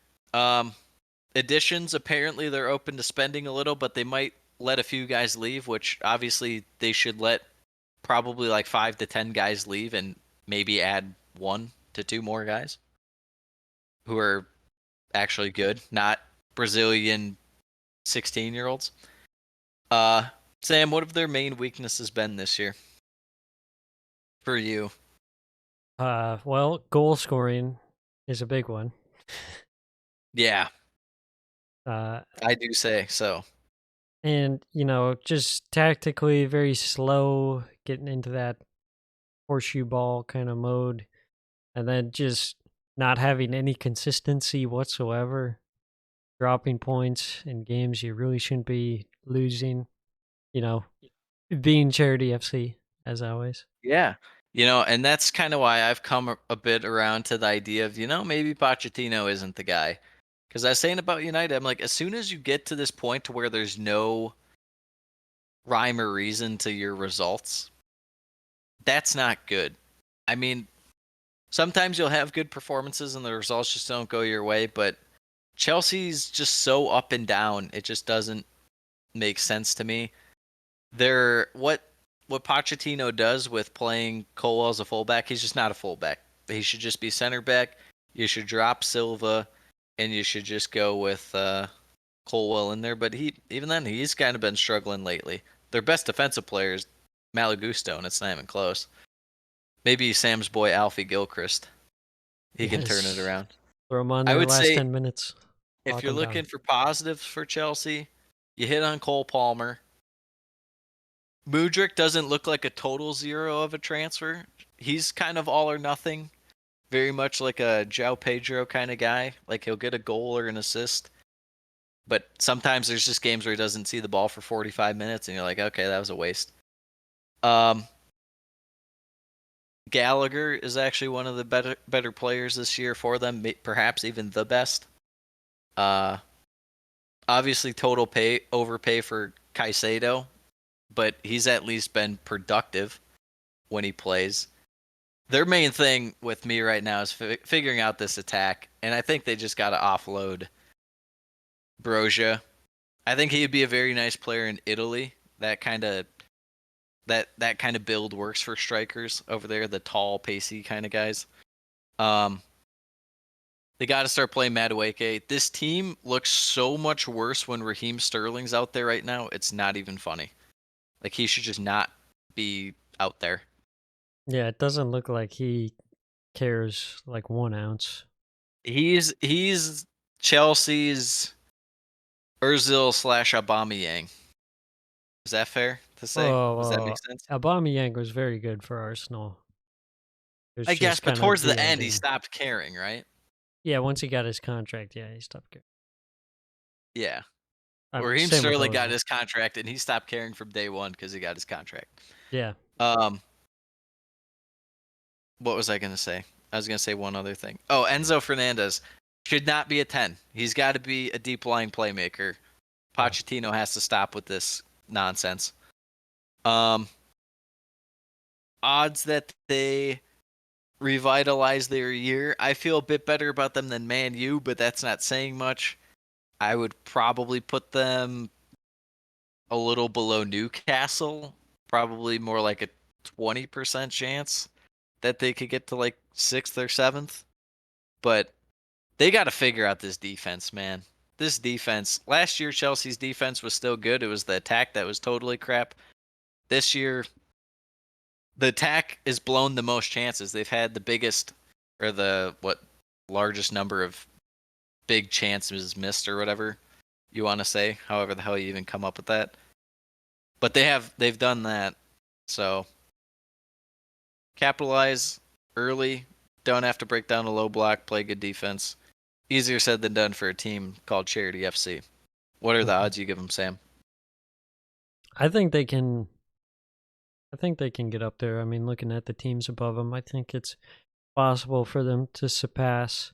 Additions, apparently they're open to spending a little, but they might let a few guys leave, which obviously they should let probably like 5 to 10 guys leave and maybe add 1 to 2 more guys who are actually good, not Brazilian 16-year-olds. Sam, what have their main weaknesses been this year for you? Well, goal scoring is a big one. Yeah, Uh, I do say so. and just tactically very slow, getting into that horseshoe ball kind of mode, and then just not having any consistency whatsoever, dropping points in games you really shouldn't be losing. You know, being charity FC as always. Yeah. And that's kind of why I've come a bit around to the idea of, maybe Pochettino isn't the guy. Because I was saying about United, I'm like, as soon as you get to this point to where there's no rhyme or reason to your results, that's not good. I mean, sometimes you'll have good performances and the results just don't go your way, but Chelsea's just so up and down. It just doesn't make sense to me. What Pochettino does with playing Colwell as a fullback, he's just not a fullback. He should just be center back. You should drop Silva, and you should just go with Colwell in there. But even then, he's kind of been struggling lately. Their best defensive player is Malagusto, and it's not even close. Maybe Sam's boy Alfie Gilchrist. He can turn it Yes. around. Throw them on I there would last say 10 minutes. if Lock you're 'em looking down. for positives for Chelsea, you hit on Cole Palmer. Mudryk doesn't look like a total zero of a transfer. He's kind of all or nothing, very much like a João Pedro kind of guy. Like he'll get a goal or an assist, but sometimes there's just games where he doesn't see the ball for 45 minutes, and you're like, okay, that was a waste. Gallagher is actually one of the better players this year for them, perhaps even the best. Obviously, total overpay for Caicedo, but he's at least been productive when he plays. Their main thing with me right now is figuring out this attack, and I think they just got to offload Broja. I think he'd be a very nice player in Italy. That kind of build works for strikers over there, the tall, pacey kind of guys. They got to start playing Madueke. This team looks so much worse when Raheem Sterling's out there right now. It's not even funny. Like he should just not be out there. Yeah, it doesn't look like he cares like 1 ounce. He's Chelsea's Özil / Aubameyang. Is that fair to say? Does that make sense? Aubameyang was very good for Arsenal. It was I guess, just but kind of towards the end, he ending. stopped caring, right? Yeah, once he got his contract, yeah, he stopped caring. Yeah. Raheem Same with Sterling got Ozil. his contract, and he stopped caring from day one because he got his contract. Yeah. What was I going to say? I was going to say one other thing. Oh, Enzo Fernandez should not be a 10. He's got to be a deep line playmaker. Pochettino has to stop with this nonsense. Odds that they revitalize their year. I feel a bit better about them than Man U, but that's not saying much. I would probably put them a little below Newcastle, probably more like a 20% chance that they could get to like 6th or 7th. But they got to figure out this defense, man. This defense, last year Chelsea's defense was still good. It was the attack that was totally crap. This year, the attack has blown the most chances. They've had the biggest or the largest number of big chances missed or whatever you want to say, however the hell you even come up with that. But they've done that. So capitalize early, don't have to break down a low block, play good defense. Easier said than done for a team called Charity FC. What are the odds you give them, Sam? I think they can get up there. I mean, looking at the teams above them, I think it's possible for them to surpass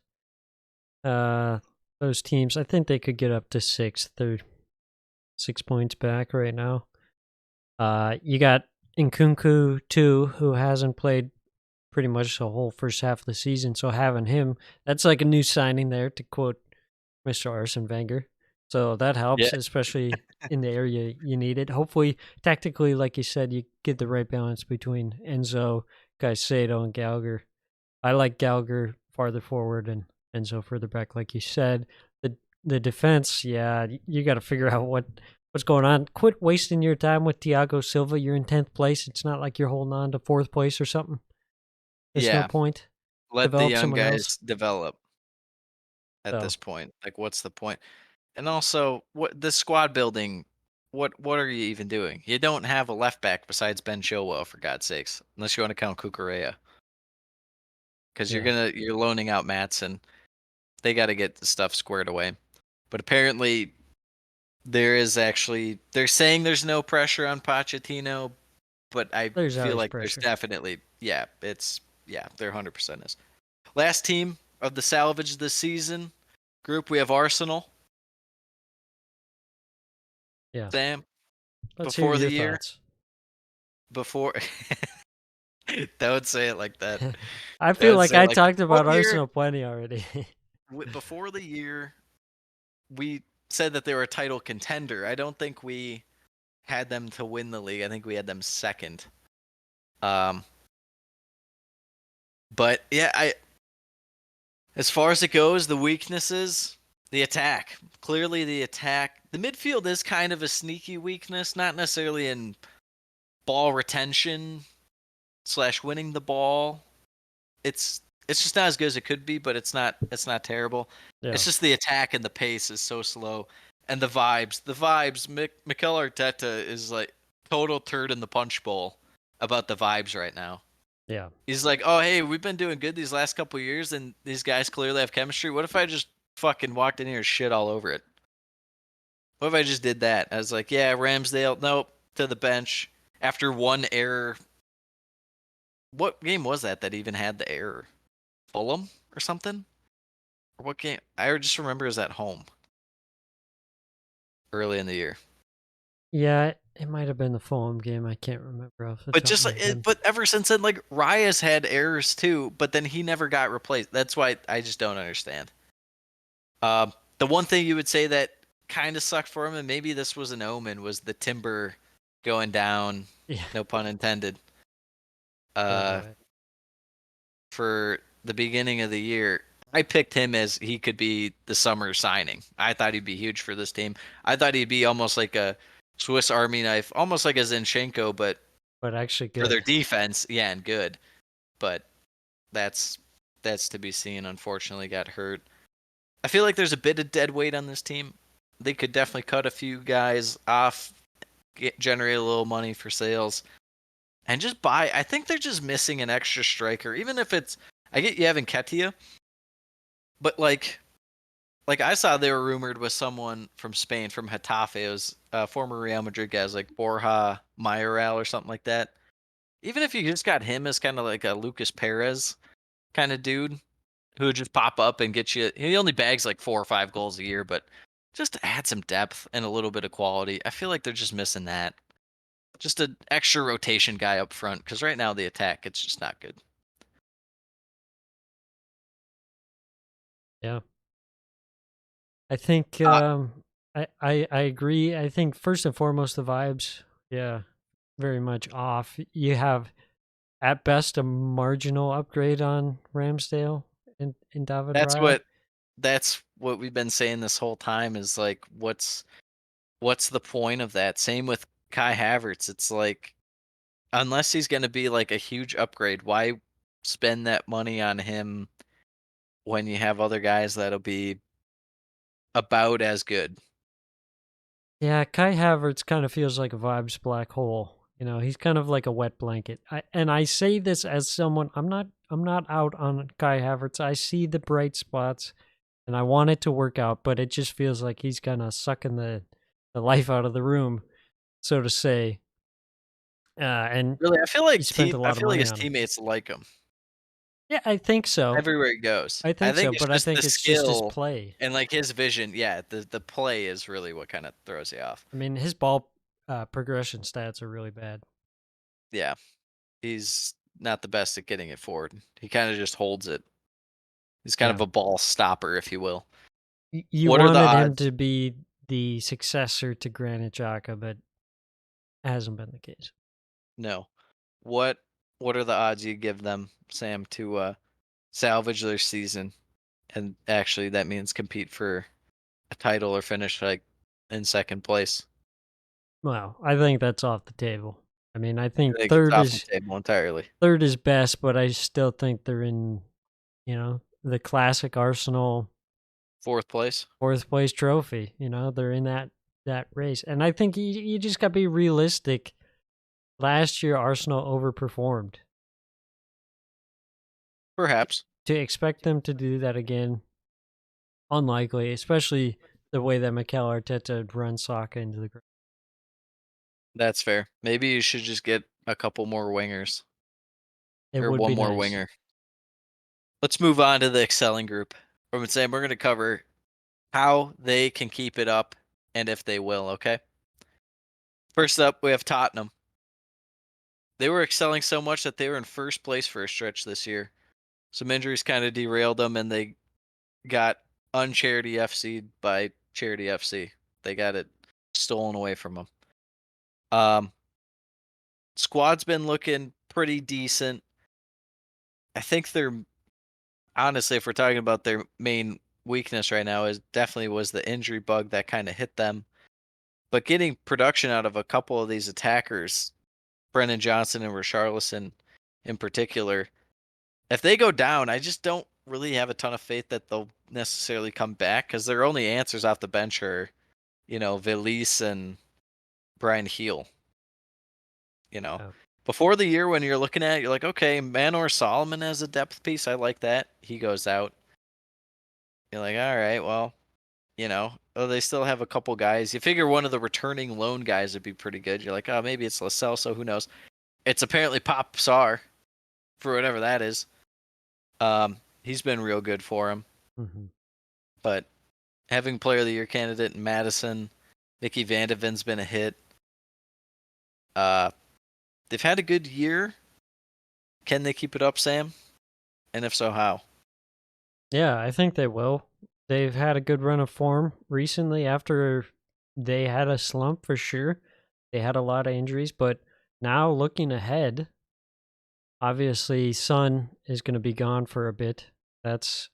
those teams. I think they could get up to 6th. They're 6 points back right now. You got Nkunku too, who hasn't played pretty much the whole first half of the season. So having him, that's like a new signing there, to quote Mr. Arsene Wenger. So that Yeah. helps, especially in the area you need it. Hopefully, tactically, like you said, you get the right balance between Enzo, Caicedo, and Gallagher. I like Gallagher farther forward and Enzo further back, like you said. The defense, yeah, you got to figure out what's going on. Quit wasting your time with Thiago Silva. You're in 10th place. It's not like you're holding on to 4th place or something. There's no Yeah. point. Let the Develop young someone else. guys develop at So this point. Like, what's the point? And also, what the squad building? What are you even doing? You don't have a left back besides Ben Chilwell, for God's sakes, unless you want to count Cucurella, because yeah, you're loaning out Matson. They got to get the stuff squared away. But apparently, they're saying there's no pressure on Pochettino, but I there's feel always like there's pressure. definitely there 100% is. Last team of the salvage this season group, we have Arsenal. Yeah. Sam, Let's hear before the your year, thoughts. before don't say it like that. I feel Don't like say it I like talked before about the year. Arsenal plenty already. Before the year, we said that they were a title contender. I don't think we had them to win the league. I think we had them second. Um, but yeah, as far as it goes, the weaknesses, the attack. Clearly, the attack. The midfield is kind of a sneaky weakness, not necessarily in ball retention / winning the ball. It's just not as good as it could be, but it's not terrible. Yeah. It's just the attack and the pace is so slow, and the vibes. The vibes. Mikel Arteta is like total turd in the punch bowl about the vibes right now. Yeah. He's like, oh hey, we've been doing good these last couple of years, and these guys clearly have chemistry. What if I just fucking walked in here and shit all over it? What if I just did that? I was like, yeah, Ramsdale, nope, to the bench after one error. What game was that even had the error? Fulham or something? Or what game? I just remember it was at home early in the year. Yeah, it might have been the Fulham game. I can't remember off the But top just of my like, head. but ever since then, like Raya's had errors too, but then he never got replaced. That's why I just don't understand. The one thing you would say that kind of sucked for him, and maybe this was an omen, was the Timber going down. Yeah. No pun intended. Right. For the beginning of the year, I picked him as he could be the summer signing. I thought he'd be huge for this team. I thought he'd be almost like a Swiss Army knife, almost like a Zinchenko, but But actually for their good. defense, yeah, and good. But that's to be seen. Unfortunately, got hurt. I feel like there's a bit of dead weight on this team. They could definitely cut a few guys off, generate a little money for sales, and just buy. I think they're just missing an extra striker, even if it's. I get you having Ketia, but like I saw they were rumored with someone from Spain, from Getafe. It was former Real Madrid guys like Borja Mayoral or something like that. Even if you just got him as kind of like a Lucas Perez kind of dude who would just pop up and get you. He only bags like 4 or 5 goals a year, but just to add some depth and a little bit of quality. I feel like they're just missing that. Just an extra rotation guy up front, because right now the attack, it's just not good. Yeah. I think I agree. I think first and foremost the vibes, yeah, very much off. You have at best a marginal upgrade on Ramsdale and David That's Raya. what we've been saying this whole time is like, what's the point of that? Same with Kai Havertz. It's like, unless he's going to be like a huge upgrade, why spend that money on him when you have other guys that'll be about as good? Yeah, Kai Havertz kind of feels like a vibes black hole. You know, he's kind of like a wet blanket. And I say this as someone I'm not out on Kai Havertz. I see the bright spots and I want it to work out, but it just feels like he's kind of sucking the life out of the room, so to say. And Really, he spent a I lot of feel like money his on him. teammates like him Yeah, I think so. everywhere he goes. I I think so, think it's but I just the think it's just his skill play. and like his vision. Yeah, the play is really what kind of throws you off. I mean, his ball progression stats are really bad. Yeah, he's not the best at getting it forward. He kind of just holds it. He's kind Yeah. of a ball stopper, if you will. You What are the wanted him odds? to be the successor to Granit Xhaka, but it hasn't been the case. No. What are the odds you give them, Sam, to salvage their season? And actually, that means compete for a title or finish like in second place. Well, I think that's off the table. I mean, I I think think it's off the table entirely. third is best, but I still think they're in, the classic Arsenal Fourth place. fourth place trophy. They're in that race, and I think you just got to be realistic. Last year, Arsenal overperformed. Perhaps. To expect them to do that again, unlikely, especially the way that Mikel Arteta runs Saka into the ground. That's fair. Maybe you should just get a couple more wingers. It Or would one be more nice. winger. Let's move on to the excelling group. From Sam, we're going to cover how they can keep it up and if they will, okay? First up, we have Tottenham. They were excelling so much that they were in first place for a stretch this year. Some injuries kind of derailed them, and they got uncharity FC'd by Charity FC. They got it stolen away from them. Squad's been looking pretty decent. I think they're honestly, if we're talking about their main weakness right now, is definitely was the injury bug that kind of hit them. But getting production out of a couple of these attackers, Brennan Johnson and Richarlison in particular, if they go down, I just don't really have a ton of faith that they'll necessarily come back because their only answers off the bench are, Velise and Brian Heel. Yeah. Before the year when you're looking at it, you're like, okay, Manor Solomon as a depth piece. I like that. He goes out. You're like, all right, well, they still have a couple guys. You figure one of the returning loan guys would be pretty good. You're like, oh, maybe it's Lascelles, so who knows? It's apparently Pop Sar, for whatever that is. He's been real good for him. Mm-hmm. But having Player of the Year candidate in Madison, Mickey Van de Ven's been a hit. They've had a good year. Can they keep it up, Sam? And if so, how? Yeah, I think they will. They've had a good run of form recently after they had a slump for sure. They had a lot of injuries, but now looking ahead, obviously Son is going to be gone for a bit. That's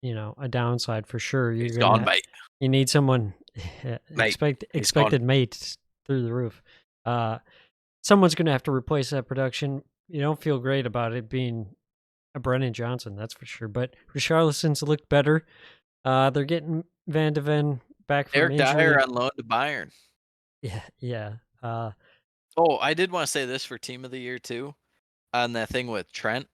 a downside for sure. He's gone, mate. You need someone Mate, expected mates through the roof. Someone's going to have to replace that production. You don't feel great about it being a Brennan Johnson, that's for sure. But Richarlison's looked better. They're getting Van de Ven back from Eric injury. Dyer on loan to Bayern. Yeah. I did want to say this for Team of the Year too, on that thing with Trent.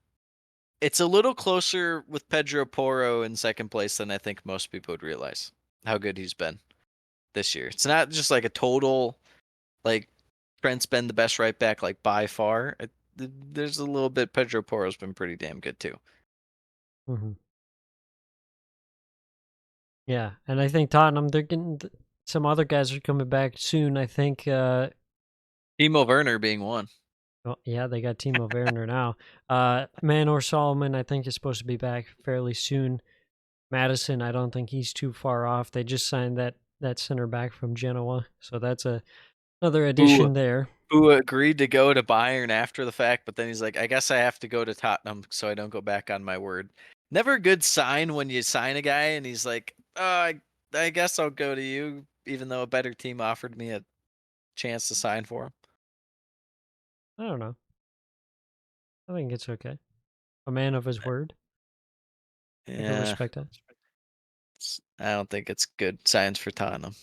It's a little closer with Pedro Porro in second place than I think most people would realize how good he's been this year. It's not just like a total, like, Trent's been the best right back, like, by far. There's a little bit, Pedro Porro's been pretty damn good too. Mm-hmm. Yeah, and I think Tottenham, they're getting some other guys are coming back soon. I think. Timo Werner being one. Well, yeah, they got Timo Werner now. Manor Solomon, I think, is supposed to be back fairly soon. Madison, I don't think he's too far off. They just signed that center back from Genoa, so that's another addition there. Who agreed to go to Bayern after the fact, but then he's like, I guess I have to go to Tottenham so I don't go back on my word. Never a good sign when you sign a guy and he's like, I guess I'll go to you, even though a better team offered me a chance to sign for him. I don't know. I think it's okay. A man of his word. I can respect that. I don't think it's good signs for Tottenham,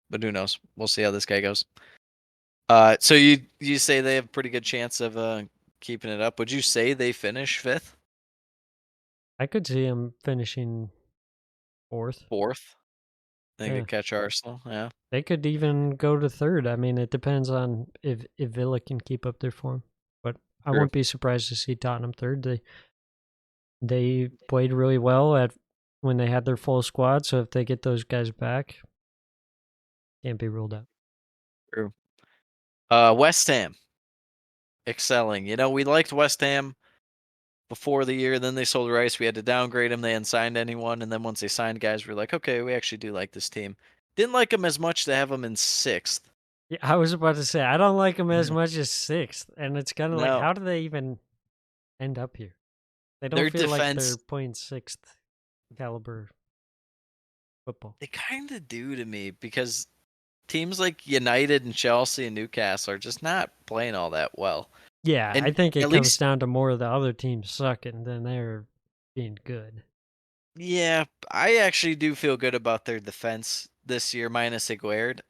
but who knows? We'll see how this guy goes. So you say they have a pretty good chance of keeping it up. Would you say they finish fifth? I could see him finishing fourth. They could catch Arsenal. Yeah, they could even go to third. I mean, it depends on if Villa can keep up their form. But I wouldn't be surprised to see Tottenham third. They played really well when they had their full squad. So if they get those guys back, can't be ruled out. True. West Ham excelling. We liked West Ham before the year. Then they sold Rice. We had to downgrade them. They hadn't signed anyone. And then once they signed guys, we were like, okay, we actually do like this team. Didn't like them as much to have them in 6th. Yeah, I was about to say I don't like them as much as 6th, and it's kind of like, No. how do they even end up here? They don't Their feel like they're defense, playing 6th caliber football. they kind of do to me because teams like United and Chelsea and Newcastle are just not playing all that well. Yeah, I And think it at comes least, down to more of the other teams sucking than they're being good. yeah, I actually do feel good about their defense this year, minus Aguerd,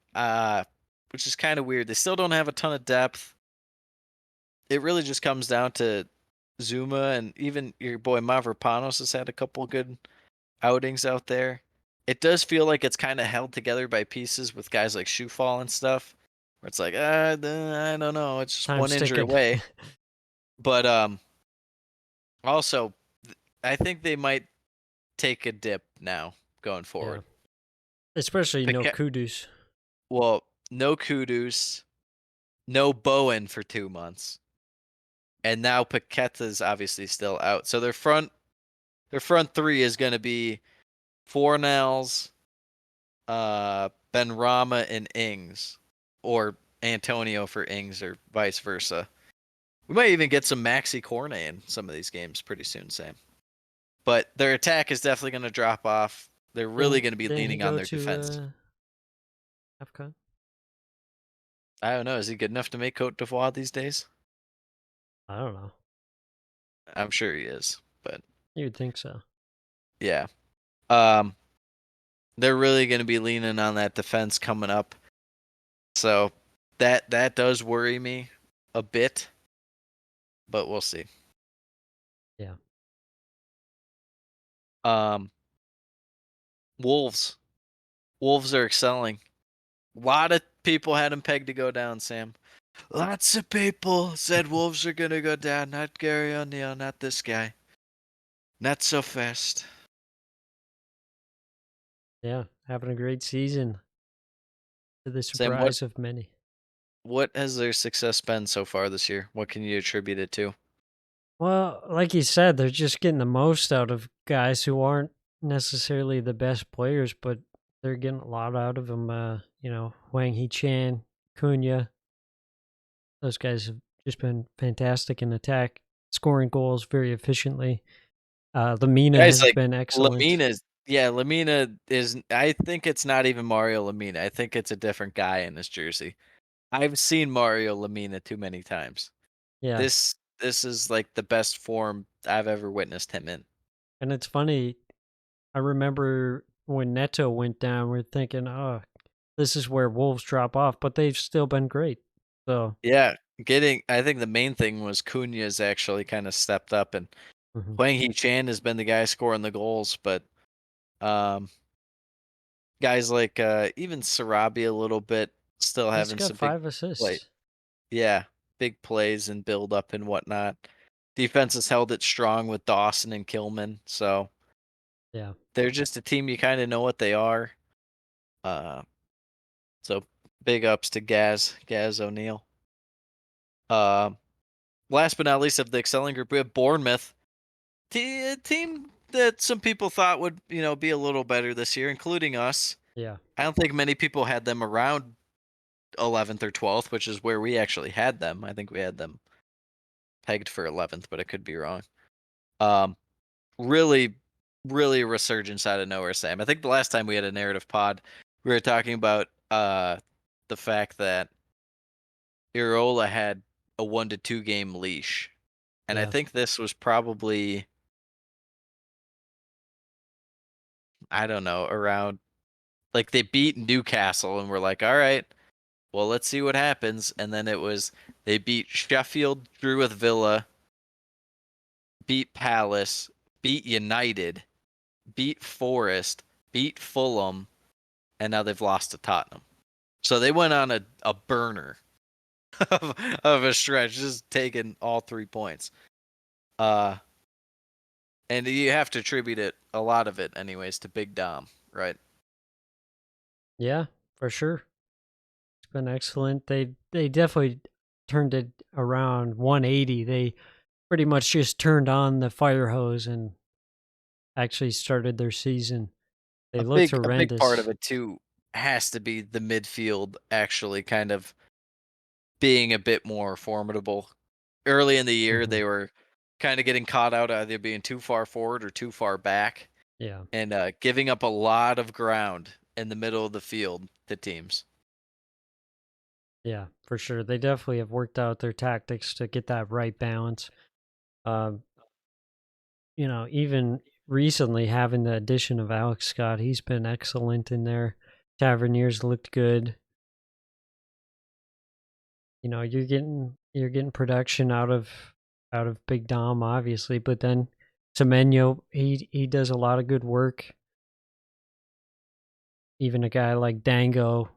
which is kind of weird. They still don't have a ton of depth. It really just comes down to Zuma, and even your boy Mavropanos has had a couple good outings out there. It does feel like it's kind of held together by pieces with guys like Shoefall and stuff, where it's like, I don't know, it's just one Time's injury ticking. away. But also, I think they might take a dip now going Yeah. forward. Especially no Piquet- Kudus. Well, no Kudus, no Bowen for 2 months, and now Paqueta's obviously still out. So their front three is going to be Fornells, Benrahma, and Ings, or Antonio for Ings, or vice versa. We might even get some Maxi Cornet in some of these games pretty soon, Sam. But their attack is definitely going to drop off. They're really going to be Didn't he leaning on go their to, defense. AFCON? I don't know. Is he good enough to make Cote d'Ivoire these days? I don't know. I'm sure he is, but You'd think so. yeah. They're really going to be leaning on that defense coming up. So that does worry me a bit, but we'll see. Yeah. Wolves. Wolves are excelling. A lot of people had them pegged to go down, Sam. Lots of people said Wolves are going to go down. Not Gary O'Neill, not this guy. Not so fast. Yeah. Having a great season. To the Sam, surprise of many. what has their success been so far this year? What can you attribute it to? Well, like you said, they're just getting the most out of guys who aren't necessarily the best players, but they're getting a lot out of them. Wang Hee-chan, Cunha. Those guys have just been fantastic in attack, scoring goals very efficiently. Lamina Guys has like been excellent. Lamina is. I think it's not even Mario Lamina. I think it's a different guy in this jersey. I've seen Mario Lamina too many times. Yeah. This is like the best form I've ever witnessed him in. And it's funny, I remember when Neto went down, we're thinking, oh, this is where Wolves drop off, but they've still been great. So, Yeah, I think the main thing was Cunha's actually kind of stepped up, and mhm. Hwang Hee-chan has been the guy scoring the goals, but guys like even Sarabi a little bit still He's having got some big 5 play. assists. Yeah, big plays and build up and whatnot. Defense has held it strong with Dawson and Kilman, so Yeah. they're just a team you kind of know what they are. So big ups to Gaz O'Neill. Last but not least of the excelling group, we have Bournemouth, a team that some people thought would be a little better this year, including us. Yeah. I don't think many people had them around 11th or 12th, which is where we actually had them. I think we had them pegged for 11th, but I could be wrong. Really, really a resurgence out of nowhere, Sam. I think the last time we had a narrative pod, we were talking about the fact that Iraola had a 1 to 2 game leash. And I Yeah. think this was probably, I don't know, around, like, they beat Newcastle and we're like, all right, well, let's see what happens. And then it was, they beat Sheffield, drew with Villa, beat Palace, beat United, beat Forest, beat Fulham, and now they've lost to Tottenham. So they went on a burner of a stretch, just taking all 3 points. And you have to attribute it, a lot of it anyways, to Big Dom, right? Yeah, for sure. It's been excellent. They definitely turned it around 180. They pretty much just turned on the fire hose and actually started their season. They looked A big part horrendous. of it too has to be the midfield actually kind of being a bit more formidable. Early in the year, Mhm. they were kind of getting caught out either being too far forward or too far back, Yeah. and giving up a lot of ground in the middle of the field to teams. Yeah, for sure. They definitely have worked out their tactics to get that right balance. Um, even recently having the addition of Alex Scott, he's been excellent in there. Taverniers looked good. You're getting production out of Big Dom, obviously, but then Semenyo, he does a lot of good work. Even a guy like Dango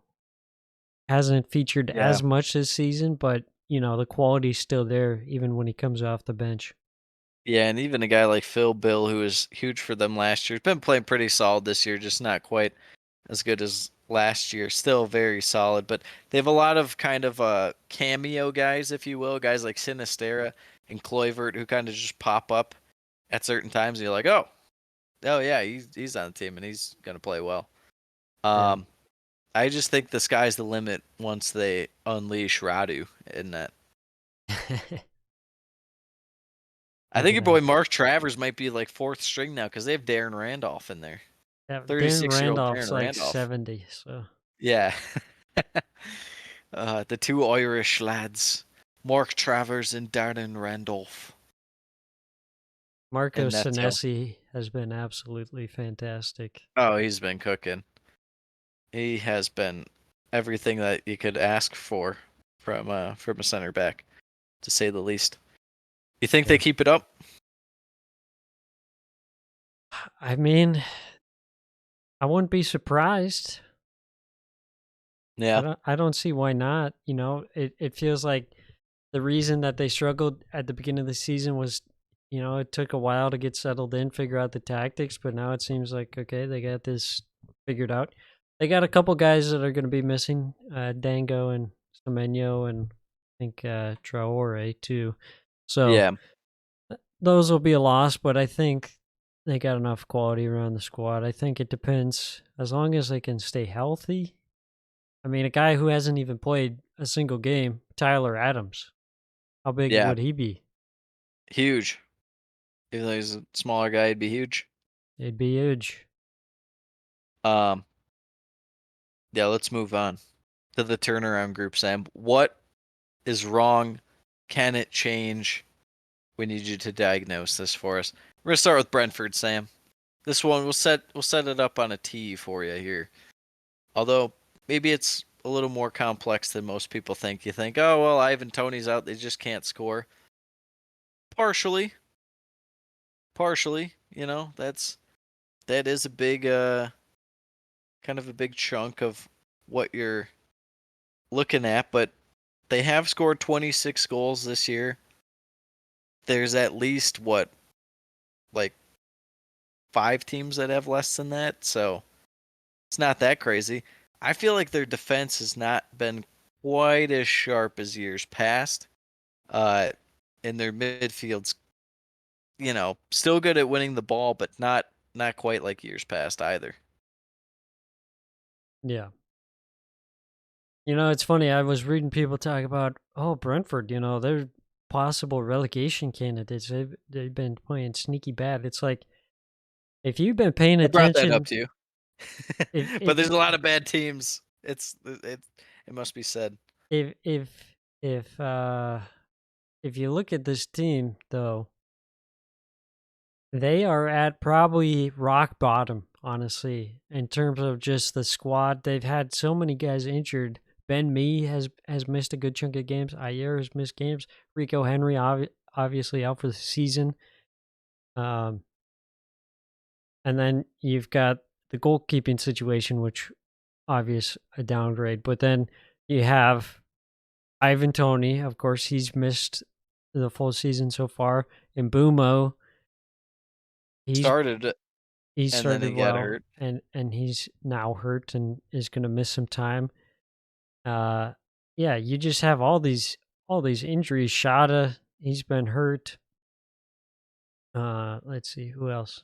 hasn't featured Yeah. as much this season, but the quality's still there even when he comes off the bench. Yeah, and even a guy like Phil Bill, who was huge for them last year, has been playing pretty solid this year, just not quite as good as last year. Still very solid, but they have a lot of kind of cameo guys, if you will, guys like Sinistera and Kluivert who kind of just pop up at certain times. And you're like, oh yeah, he's on the team and he's gonna play well. Yeah. Um, I just think the sky's the limit once they unleash Radu in that. I You're think your gonna boy Mark Travers might be like fourth string now because they have Darren Randolph in there. have Darren 36-year-old Randolph's Darren like Randolph. 70, so Yeah. The two Irish lads, Mark Travers and Darren Randolph. Marco And Neto. Senesi has been absolutely fantastic. Oh, he's been cooking. He has been everything that you could ask for from a center back, to say the least. You think they Yeah. keep it up? I mean, I wouldn't be surprised. I Yeah. don't see why not. It feels like the reason that they struggled at the beginning of the season was, it took a while to get settled in, figure out the tactics, but now it seems like okay, they got this figured out. They got a couple guys that are going to be missing, Dango and Semenyo, and I think Traore too. So Yeah. those will be a loss, but I think they got enough quality around the squad. I think it depends as long as they can stay healthy. I mean, a guy who hasn't even played a single game, Tyler Adams. How big Yeah. would he be? Huge. Even though he's a smaller guy, he'd be huge. It'd be huge. Um, yeah, let's move on to the turnaround group, Sam. What is wrong? Can it change? We need you to diagnose this for us. We're gonna start with Brentford, Sam. This one we'll set it up on a tee for you here. Although maybe it's a little more complex than most people think. You think, oh well, Ivan Toney's out; they just can't score. Partially, partially. That is a big kind of a big chunk of what you're looking at. But they have scored 26 goals this year. There's at least what, like 5 teams that have less than that, so it's not that crazy. I feel like their defense has not been quite as sharp as years past. Uh, and their midfield's, still good at winning the ball, but not quite like years past either. Yeah. It's funny. I was reading people talk about, oh, Brentford, they're possible relegation candidates. They've been playing sneaky bad. It's like if you've been paying I brought that up attention, to you. if But if there's a lot of bad teams. It must be said. if if if uh if you look at this team though, they are at probably rock bottom, honestly, in terms of just the squad. They've had so many guys injured. Ben Mee has missed a good chunk of games. Ayer has missed games. Rico Henry obviously out for the season. Um, and then you've got the goalkeeping situation, which obvious a downgrade. But then you have Ivan Toney. Of course, he's missed the full season so far. And Bumo, he's Started it, he and then started he got well, hurt. and he's now hurt and is going to miss some time. Uh, yeah, you just have all these injuries. Shada, he's been hurt. Let's see who else.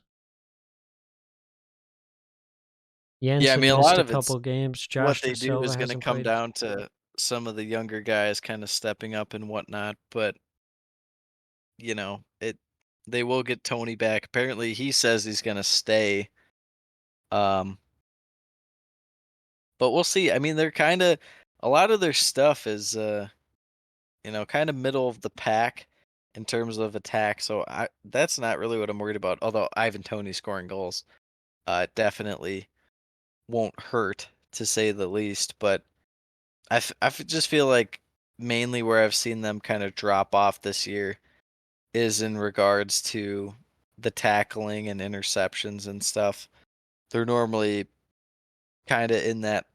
Jensen I mean, a missed lot a of it's couple games. what Josh they do DeSilva is going to hasn't come played. down to some of the younger guys kind of stepping up and whatnot. But it they will get Tony back. Apparently, he says he's going to stay. Um, but we'll see. I mean, they're kind of a lot of their stuff is kind of middle of the pack in terms of attack. So that's not really what I'm worried about. Although Ivan Toney scoring goals, definitely won't hurt to say the least. But just feel like mainly where I've seen them kind of drop off this year is in regards to the tackling and interceptions and stuff. They're normally kind of in that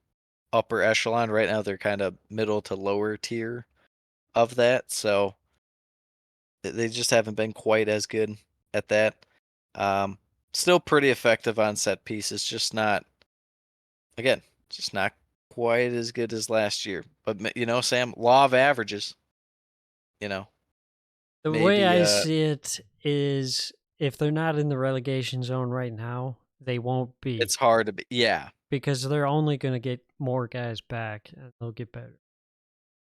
upper echelon. Right now, they're kind of middle to lower tier of that. So they just haven't been quite as good at that. Um, Still pretty effective on set pieces, just not, again, just not quite as good as last year. But, Sam, law of averages, you know, The way maybe I see it is if they're not in the relegation zone right now, they won't be it's hard to be. Yeah. because they're only going to get more guys back and they'll get better.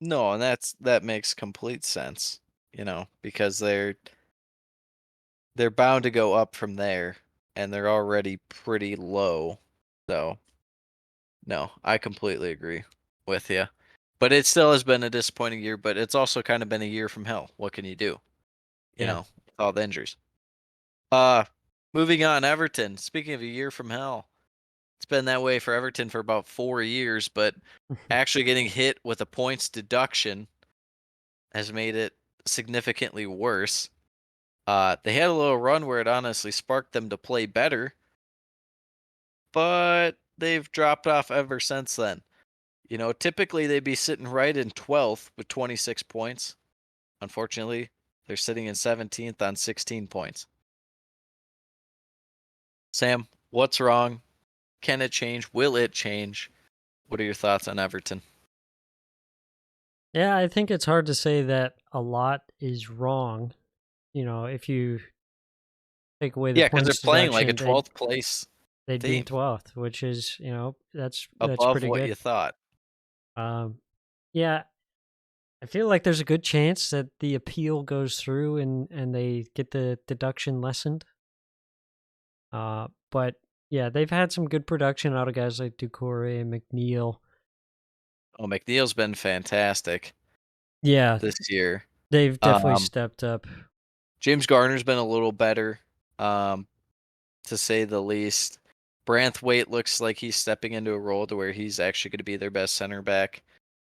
No, and that makes complete sense, because they're bound to go up from there and they're already pretty low. So, no, I completely agree with you. But it still has been a disappointing year, but it's also kind of been a year from hell. What can you do? Yeah. With all the injuries. Uh Moving on, Everton. Speaking of a year from hell, it's been that way for Everton for about 4 years, but actually getting hit with a points deduction has made it significantly worse. They had a little run where it honestly sparked them to play better, but they've dropped off ever since then. Typically they'd be sitting right in 12th with 26 points. Unfortunately, they're sitting in 17th on 16 points. Sam, what's wrong? Can it change? Will it change? What are your thoughts on Everton? Yeah, I think it's hard to say that a lot is wrong. If you take away the Yeah, because they're points playing like a deduction, 12th place they'd be in team 12th, which is, that's above pretty what good. you thought. Um, yeah, I feel like there's a good chance that the appeal goes through and they get the deduction lessened. But yeah, they've had some good production out of guys like Ducouré and McNeil. Oh, McNeil's been fantastic Yeah, this year. they've definitely Um, stepped up. James Garner's been a little better, to say the least. Branthwaite looks like he's stepping into a role to where he's actually going to be their best center back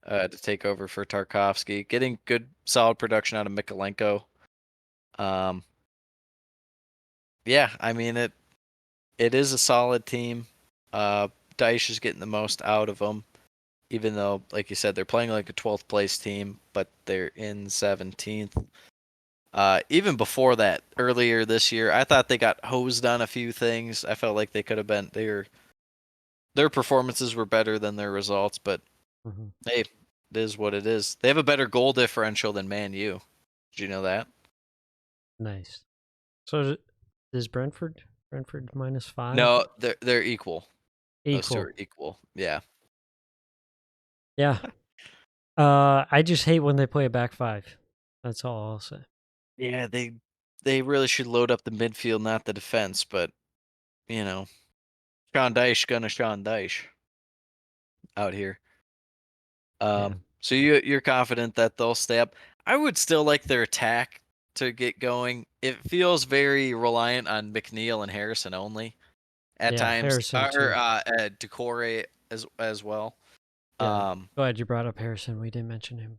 to take over for Tarkovsky. Getting good, solid production out of Mikolenko. Um, yeah, I mean it is a solid team. Dyche is getting the most out of them, even though, like you said, they're playing like a 12th place team, but they're in 17th. Even before that, earlier this year, I thought they got hosed on a few things. I felt like they could have been their performances were better than their results, but Mhm. hey, it is what it is. They have a better goal differential than Man U. Did you know that? Nice. So is Brentford -5? No, they're equal. Those two Equal. are equal. Yeah. Yeah. I just hate when they play a back five. That's all I'll say. Yeah, they really should load up the midfield, not the defense, but you know, Sean Dyche gonna Sean Dyche out here. Yeah. So you're confident that they'll stay up. I would still like their attack to get going. It feels very reliant on McNeil and Harrison only at Yeah, times, Harrison or too. Decore as well. Yeah. Um, Glad you brought up Harrison. We didn't mention him.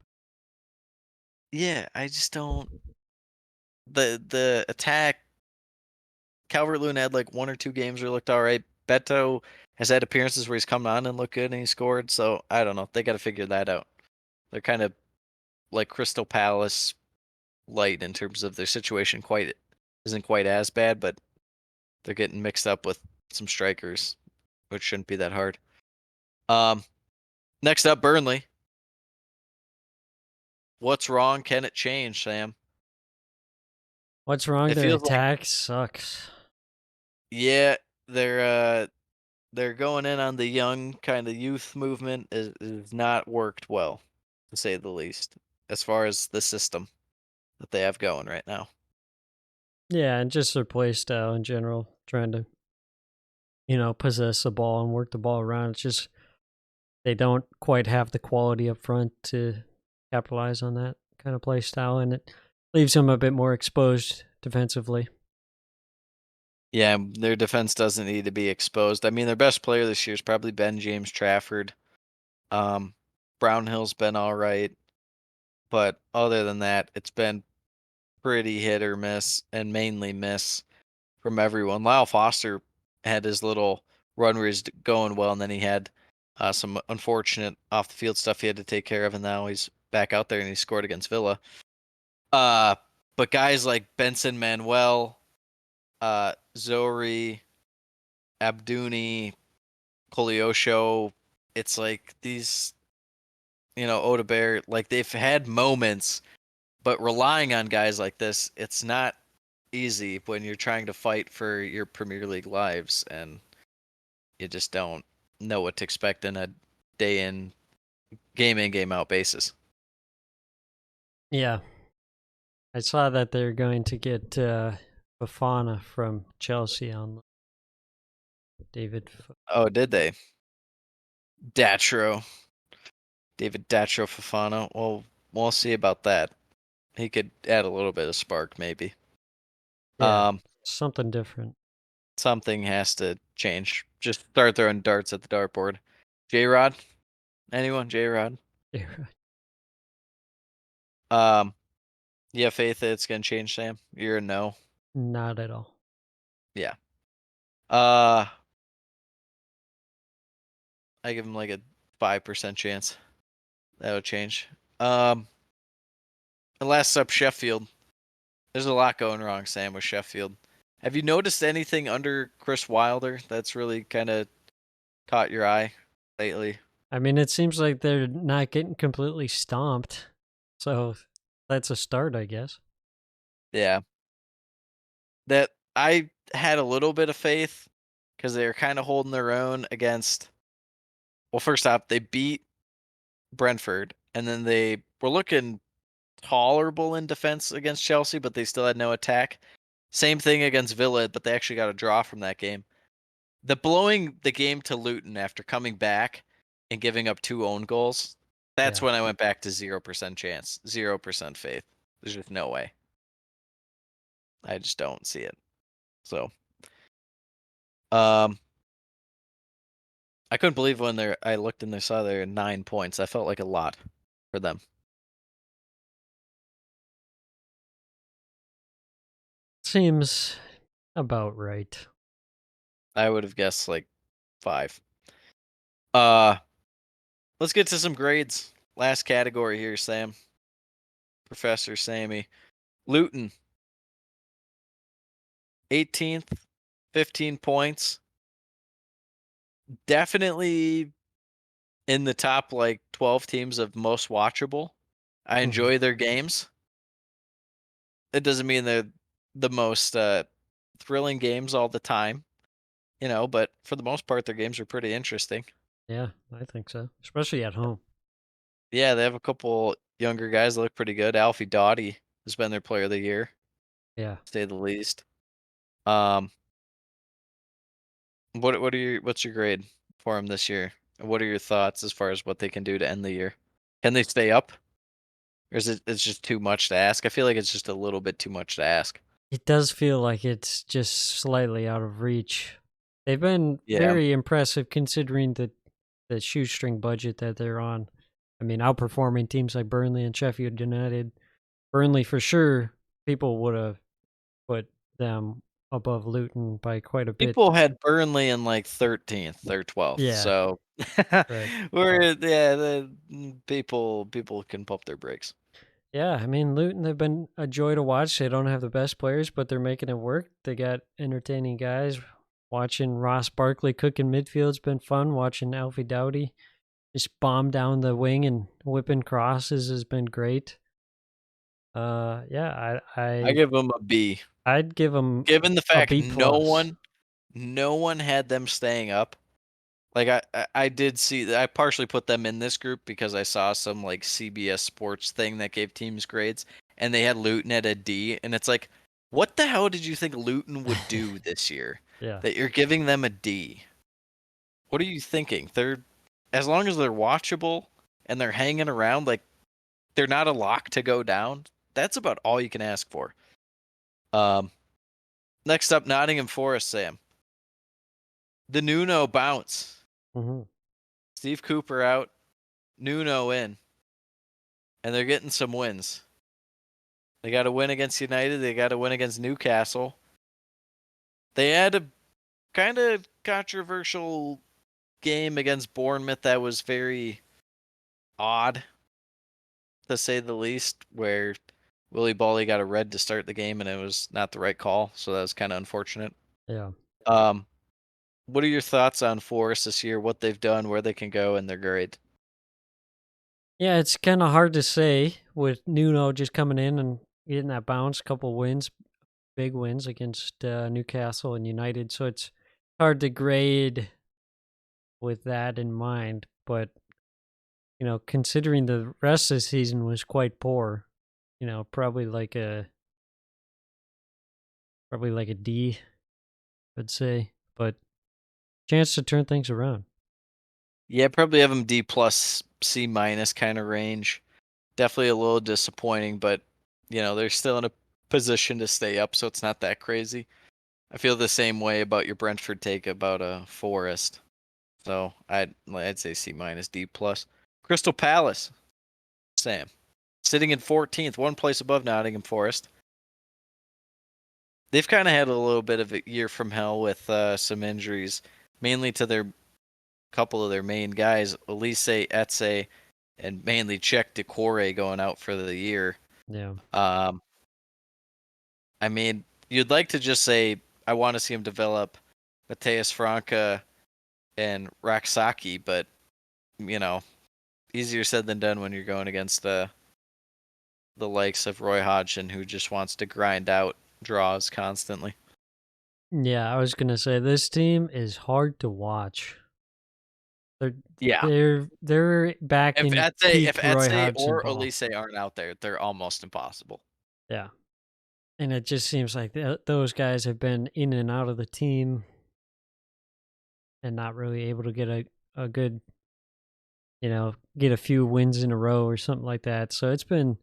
yeah, I just don't. The attack. Calvert Lewin had like 1 or 2 games where he looked all right. Beto has had appearances where he's come on and looked good and he scored. So I don't know. They got to figure that out. They're kind of like Crystal Palace light in terms of their situation. Quite isn't quite as bad, but they're getting mixed up with some strikers, which shouldn't be that hard. Um, Next up, Burnley. What's wrong? Can it change, Sam? What's wrong? It Their feels like attack sucks. yeah, they're they're going in on the young kind of youth movement is not worked well, to say the least, as far as the system that they have going right now. Yeah, and just their play style in general, trying to, possess the ball and work the ball around. It's just they don't quite have the quality up front to capitalize on that kind of play style, and it leaves them a bit more exposed defensively. Yeah, their defense doesn't need to be exposed. I mean, their best player this year is probably Ben James Trafford. Um, Brownhill's been all right, but other than that, it's been pretty hit or miss, and mainly miss from everyone. Lyle Foster had his little run where he's going well, and then he had some unfortunate off the field stuff he had to take care of, and now he's back out there and he scored against Villa. Uh, but guys like Benson Manuel, Zori, Abduni, Koleosho, it's like these, Odebear, like they've had moments, but relying on guys like this, it's not easy when you're trying to fight for your Premier League lives, and you just don't know what to expect in a day in, game out basis. Yeah, I saw that they're going to get Fafana from Chelsea on David. Oh, did they? Datro. David Datro Fofana. Well, we'll see about that. He could add a little bit of spark, maybe. Yeah, something different. Something has to change. Just start throwing darts at the dartboard. J-Rod? Anyone? J-Rod? Yeah, You have faith that it's gonna change, Sam? You're a no. not at all. Yeah. I give him like a 5% chance that'll change. And last up, Sheffield. There's a lot going wrong, Sam, with Sheffield. Have you noticed anything under Chris Wilder that's really kind of caught your eye lately? I mean, it seems like they're not getting completely stomped, so that's a start, I guess. Yeah. That I had a little bit of faith because they were kind of holding their own against. Well, first off, they beat Brentford, and then they were looking tolerable in defense against Chelsea, but they still had no attack. Same thing against Villa, but they actually got a draw from that game. The blowing the game to Luton after coming back and giving up 2 own goals, that's Yeah. when I went back to 0% chance, 0% faith. There's just no way. I just don't see it. So, I couldn't believe when I looked and I saw they're 9 points. I felt like a lot for them. Seems about right. I would have guessed like 5. Let's get to some grades. Last category here, Sam. Professor Sammy. Luton. 18th, 15 points. Definitely in the top like 12 teams of most watchable. I enjoy their games. It doesn't mean they're the most thrilling games all the time, but for the most part, their games are pretty interesting. Yeah, I think so, especially at home. Yeah, they have a couple younger guys that look pretty good. Alfie Doughty has been their player of the year, Yeah. to say the least. Um, what's your grade for them this year? What are your thoughts as far as what they can do to end the year? Can they stay up? Or is it's just too much to ask? I feel like it's just a little bit too much to ask. It does feel like it's just slightly out of reach. They've been Yeah. very impressive considering the shoestring budget that they're on. I mean, outperforming teams like Burnley and Sheffield United. Burnley, for sure, people would have put them above Luton by quite a bit. People had Burnley in like 13th or 12th. Yeah. So Right. people can pump their brakes. Yeah, I mean, Luton, they've been a joy to watch. They don't have the best players, but they're making it work. They got entertaining guys. Watching Ross Barkley cook in midfield's been fun. Watching Alfie Doughty just bomb down the wing and whipping crosses has been great. Yeah, I give them a B. I'd give them Given the fact B+. no one had them staying up, Like I did see I partially put them in this group because I saw some like CBS Sports thing that gave teams grades, and they had Luton at a D, and it's like, what the hell did you think Luton would do this year Yeah. that you're giving them a D? What are you thinking? They're as long as they're watchable and they're hanging around, like they're not a lock to go down. That's about all you can ask for. Um, Next up, Nottingham Forest, Sam. The Nuno bounce. Hmm. Steve Cooper out, Nuno in, and they're getting some wins. They got a win against United. They got a win against Newcastle. They had a kind of controversial game against Bournemouth that was very odd, to say the least, where Willie Bally got a red to start the game and it was not the right call, so that was kind of unfortunate. Yeah. Um, what are your thoughts on Forest this year? What they've done, where they can go, and their grade? Yeah, it's kind of hard to say with Nuno just coming in and getting that bounce, couple wins, big wins against Newcastle and United. So it's hard to grade with that in mind. But, considering the rest of the season was quite poor, probably like a D, I'd say. But chance to turn things around. Yeah, probably have them D plus C minus kind of range. Definitely a little disappointing, but they're still in a position to stay up, so it's not that crazy. I feel the same way about your Brentford take about a Forest. So I'd say C minus D plus. Crystal Palace, Sam, sitting in 14th, one place above Nottingham Forest. They've kind of had a little bit of a year from hell with some injuries, mainly to their couple of their main guys, Elise Etse and mainly Czech Decore going out for the year. Yeah. I mean, you'd like to just say, I want to see him develop Mateus Franca and Raksaki, but, easier said than done when you're going against the likes of Roy Hodgson, who just wants to grind out draws constantly. Yeah, I was gonna say this team is hard to watch. They're Yeah. they're back If in Etse, peak Roy Hodgson or ball. Elise aren't out there, they're almost impossible. Yeah, and it just seems like those guys have been in and out of the team, and not really able to get a good, get a few wins in a row or something like that. So it's been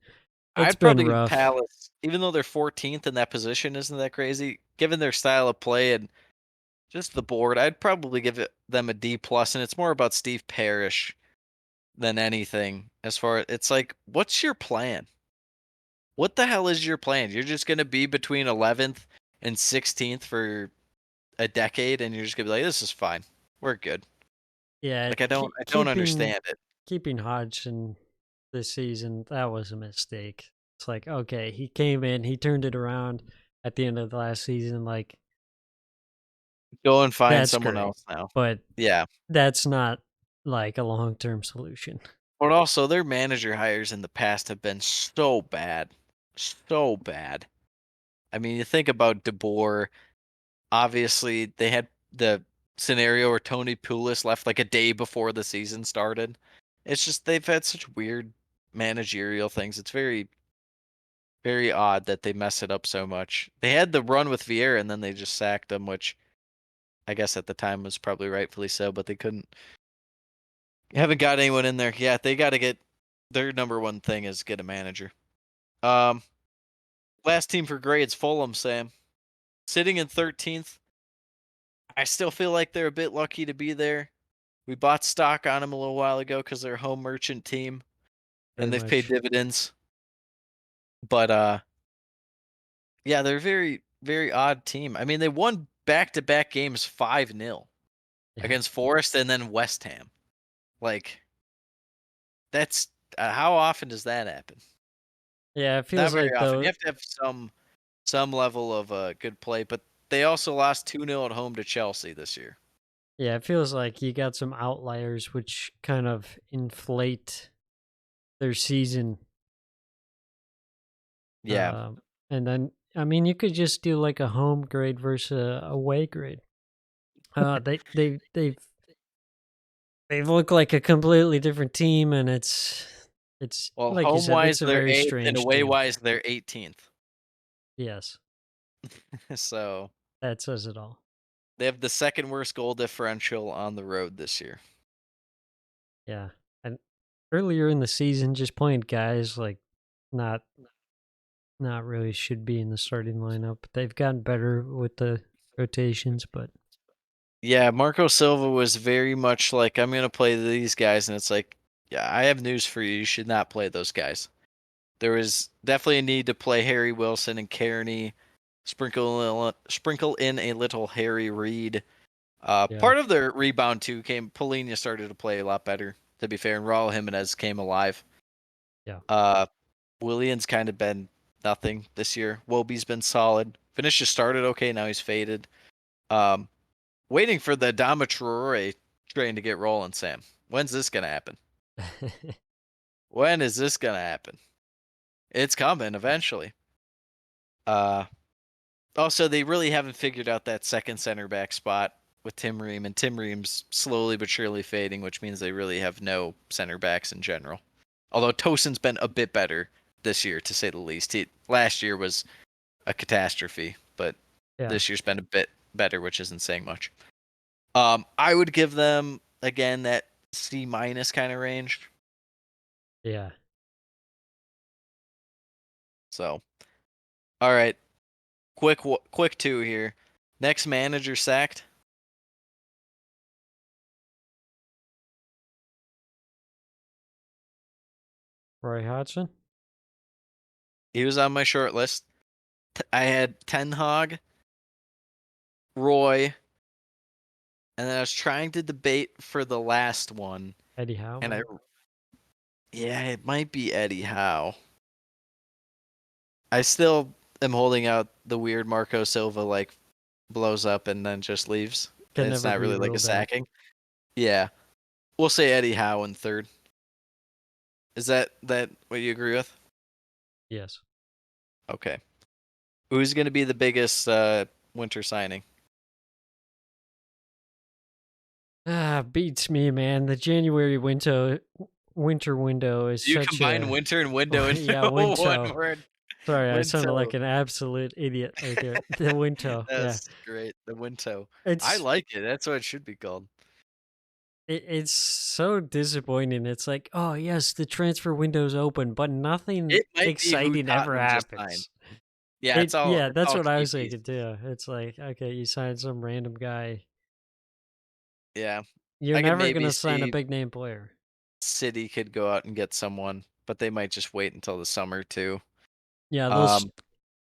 I'd been probably give rough. Palace, even though they're 14th in that position, isn't that crazy? Given their style of play and just the board, I'd probably give them a D plus, and it's more about Steve Parrish than anything. As far it's like, what's your plan? What the hell is your plan? You're just gonna be between 11th and 16th for a decade, and you're just gonna be like, this is fine, we're good. Yeah, Like I don't understand it. keeping Hodgson this season, that was a mistake. It's like, okay, he came in, he turned it around at the end of the last season. Like, Go and find that's someone great, else now. but Yeah. that's not like a long-term solution. But also, their manager hires in the past have been so bad. So bad. I mean, you think about De Boer. Obviously, they had the scenario where Tony Pulis left like a day before the season started. It's just they've had such weird managerial things. It's very, very odd that they mess it up so much. They had the run with Vieira and then they just sacked him, which I guess at the time was probably rightfully so, but they couldn't. Haven't got anyone in there. Yeah, they got to get their number one thing is get a manager. Um, Last team for grades, Fulham, Sam. Sitting in 13th. I still feel like they're a bit lucky to be there. We bought stock on them a little while ago because they're a home merchant team Very and they've paid much. dividends. But yeah, they're a very, very odd team. I mean, they won back-to-back games 5-0 Yeah. against Forest and then West Ham. Like, that's how often does that happen? Yeah, it Not feels very like often. You though. have to have some level of good play, but they also lost 2-0 at home to Chelsea this year. Yeah, it feels like you got some outliers which kind of inflate their season. Yeah. And then I mean, you could just do like a home grade versus a away grade. They've They look like a completely different team, and it's Well, like you home said, wise it's a they're very 8th, and strange away team. wise they're 18th. Yes, So that says it all. they have the second worst goal differential on the road this year. Yeah, and earlier in the season, just playing guys like not really should be in the starting lineup. They've gotten better with the rotations, but Yeah, Marco Silva was very much like, I'm going to play these guys. And it's like, yeah, I have news for you. You should not play those guys. There was definitely a need to play Harry Wilson and Kearney, sprinkle in a little Harry Reid. yeah, Part of their rebound, too, came. Polina started to play a lot better, to be fair. And Raul Jimenez came alive. yeah. Williams kind of been nothing this year. Wobie's been solid. Finish just started okay. Now he's faded. Um, Waiting for the Adama Traore train to get rolling, Sam. When's this going to happen? When is this going to happen? It's coming eventually. Also, they really haven't figured out that second center back spot with Tim Ream, and Tim Ream's slowly but surely fading, which means they really have no center backs in general. Although Tosin's been a bit better this year, to say the least. Last year was a catastrophe, but Yeah, this year's been a bit better, which isn't saying much. I would give them again that C- kind of range. yeah. So, all right, quick two here. Next manager sacked. Roy Hodgson. He was on my short list. I had Ten Hag, Roy, and then I was trying to debate for the last one, Eddie Howe. and yeah, it might be Eddie Howe. I still am holding out the weird Marco Silva like blows up and then just leaves. Can And it's never not be really like a ruled out. sacking. Yeah, we'll say Eddie Howe in third. Is that what you agree with? Yes. Okay. Who's going to be the biggest winter signing? Beats me, man. The January winter window is You such combine a winter and window into yeah, one window. word. Sorry, I sounded Window. like an absolute idiot right there. The window. Yeah. That's great. The window. I It's like it. That's what it should be called. it's so disappointing. It's like, oh yes, the transfer window's open, but nothing It might be who exciting ever Tottenham just signed. happens. Yeah, it's That's all what I key was piece. thinking too. It's like, okay, you signed some random guy. Yeah. You're I could never maybe gonna sign a see big name player. City could go out and get someone, but they might just wait until the summer too. Yeah, Um,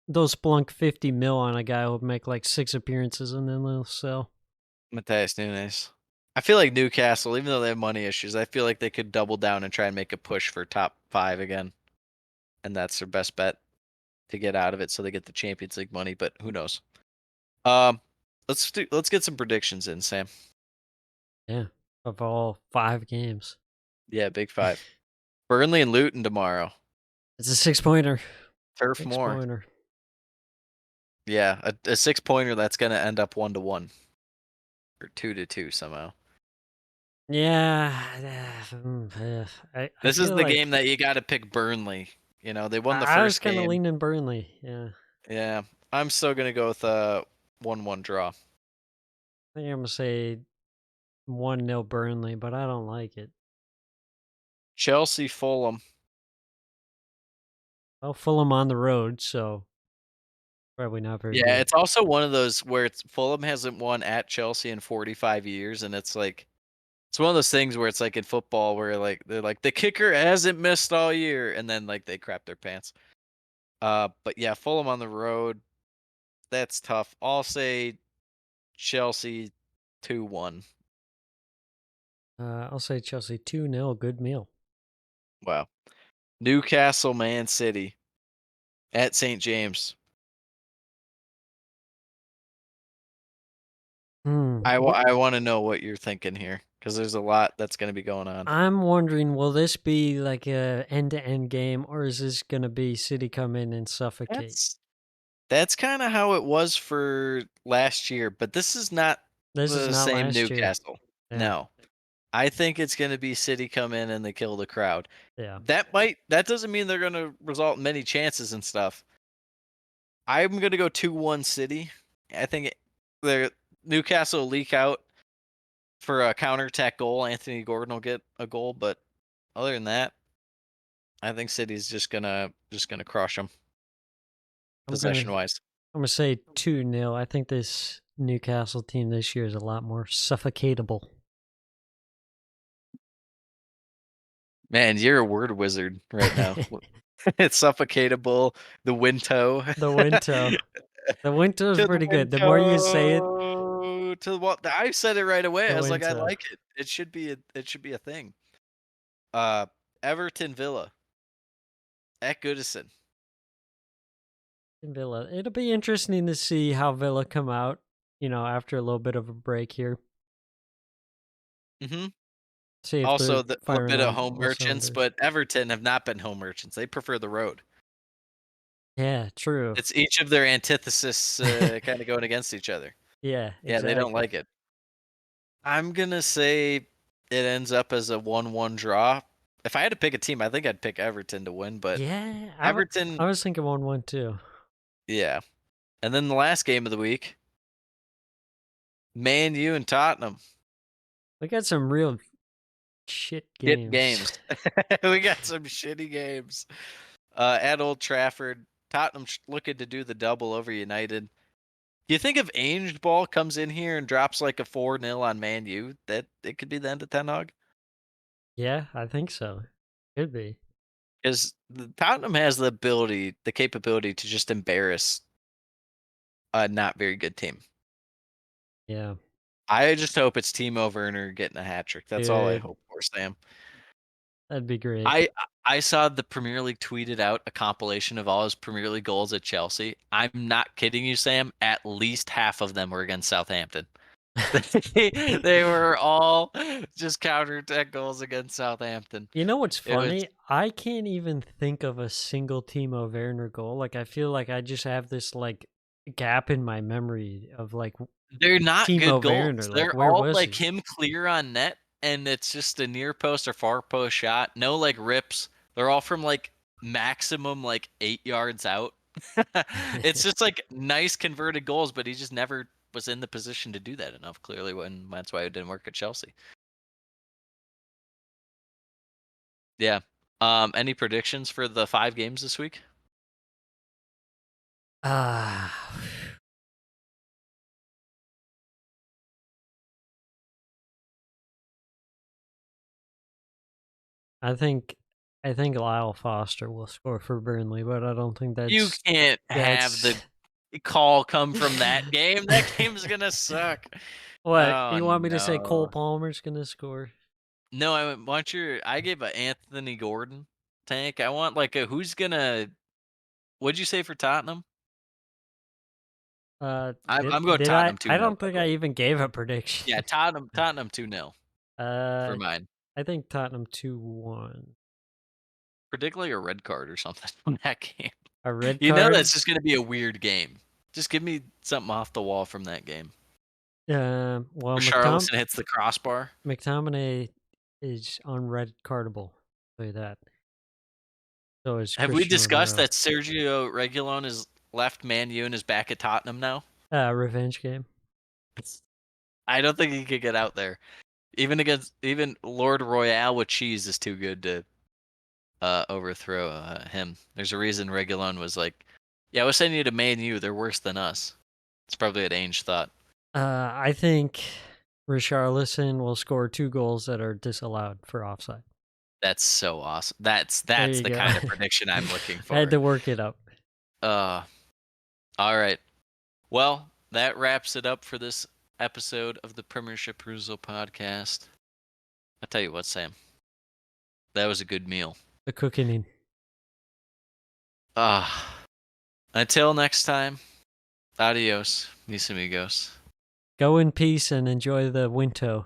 those splunk 50 mil on a guy who'll make like 6 appearances and then they'll sell. Matthias Nunes. I feel like Newcastle, even though they have money issues, I feel like they could double down and try and make a push for top 5 again. And that's their best bet to get out of it so they get the Champions League money, but who knows. Um let's get some predictions in, Sam. Yeah, of all 5 games. Yeah, big 5. Burnley and Luton tomorrow. It's a 6-pointer. Turf more. 6-pointer. Yeah, a 6-pointer that's going to end up 1-1 or 2-2 somehow. Yeah. I This is feel the like game that you got to pick Burnley. You know, they won the I was first kind of game. leaning Burnley. Yeah. Yeah, I'm still going to go with a 1-1 draw. I think I'm going to say 1-0 Burnley, but I don't like it. Chelsea Fulham. Well, Fulham on the road, so probably not very Yeah, good. it's also one of those where Fulham hasn't won at Chelsea in 45 years, and it's like it's one of those things where it's like in football where like they're like the kicker hasn't missed all year, and then like they crap their pants. But yeah, Fulham on the road, that's tough. I'll say Chelsea 2-1. I'll say Chelsea 2-0, good meal. Wow. Newcastle Man City at St. James. I want to know what you're thinking here because there's a lot that's going to be going on. I'm wondering, will this be like a end-to-end game, or is this going to be City come in and suffocate? That's kind of how it was for last year, but this is not This is the not same last year. Newcastle. Yeah. No. I think it's going to be City come in and they kill the crowd. Yeah. That doesn't mean they're going to result in many chances and stuff. I'm going to go 2-1 City. I think the Newcastle will leak out for a counterattack goal. Anthony Gordon will get a goal, but other than that, I think City's just gonna crush them I'm gonna possession wise. I'm gonna say 2-0. I think this Newcastle team this year is a lot more suffocatable. Man, you're a word wizard right now. It's suffocatable. The Winto. The Winto. The Winto is To the pretty good. The more you say it, Winto. To what I said it right away. the I was like, I Winto. like it. It should be a thing. Everton Villa at Goodison. Villa. It'll be interesting to see how Villa come out, after a little bit of a break here. Mm-hmm. See if Also, they're a firing bit of on home all merchants, cylinders. but Everton have not been home merchants. They prefer the road. Yeah, true. It's each of their antithesis kind of going against each other. Yeah, Yeah, they don't exactly. like it. I'm gonna say it ends up as a 1-1 draw. If I had to pick a team, I think I'd pick Everton to win, but Yeah, Everton, I was thinking 1-1 too. yeah. And then the last game of the week, Man U and Tottenham. We got some real shit Get games. games. We got some shitty games. At Old Trafford, Tottenham looking to do the double over United. Do you think if Ainge Ball comes in here and drops like a 4-0 on Man U, that it could be the end of Ten Hag? Yeah, I think so. Could be. Because Tottenham has the capability to just embarrass a not very good team. Yeah. I just hope it's Timo Werner getting a hat trick. That's all I Dude, hope for, Sam. that'd be great. I saw the Premier League tweeted out a compilation of all his Premier League goals at Chelsea. I'm not kidding you, Sam. At least half of them were against Southampton. They were all just counterattack goals against Southampton. You know what's It was funny? I can't even think of a single Timo Werner goal. Like, I feel like I just have this, gap in my memory of, they're not good Timo goals. Werner. Like, They're where all was like he? him clear on net, and it's just a near post or far post shot. No like rips. They're all from like maximum like 8 yards out. It's just like nice converted goals, but he just never was in the position to do that enough. Clearly, when that's why it didn't work at Chelsea. Yeah. Any predictions for the 5 games this week? Ah. I think Lyle Foster will score for Burnley, but I don't think You can't have that's the call come from that game. That game's gonna suck. what Oh you want me to say. Cole no. Palmer's gonna score. No, I gave a Anthony Gordon tank. I want like a who's gonna what'd you say for Tottenham? I'm going Did I? Tottenham 2-0, I by don't think the I way. even gave a prediction. Yeah, Tottenham 2-0 for Uh, mine. I think Tottenham 2-1. Particularly a red card or something from that game. A red You know card. that's just gonna be a weird game. Just give me something off the wall from that game. Well, Charleston hits the crossbar. McTominay is on red cardable. I'll tell you that. So is Have we Christian discussed Romero. that Sergio Reguilon is left Man U and is back at Tottenham now? Revenge game. I don't think he could get out there. Even Lord Royale with cheese is too good to overthrow him. There's a reason Reguilon was like, "Yeah, I was sending you to Man U. They're worse than us." It's probably what Ainge thought. I think Richarlison will score 2 goals that are disallowed for offside. That's so awesome. That's There you the go. kind of prediction I'm looking I had for. to work it up. All right. Well, that wraps it up for this episode of the Premiership Perusal podcast. I'll tell you what, Sam. That was a good meal. The cooking. Until next time, adios, mis amigos. Go in peace and enjoy the Winto.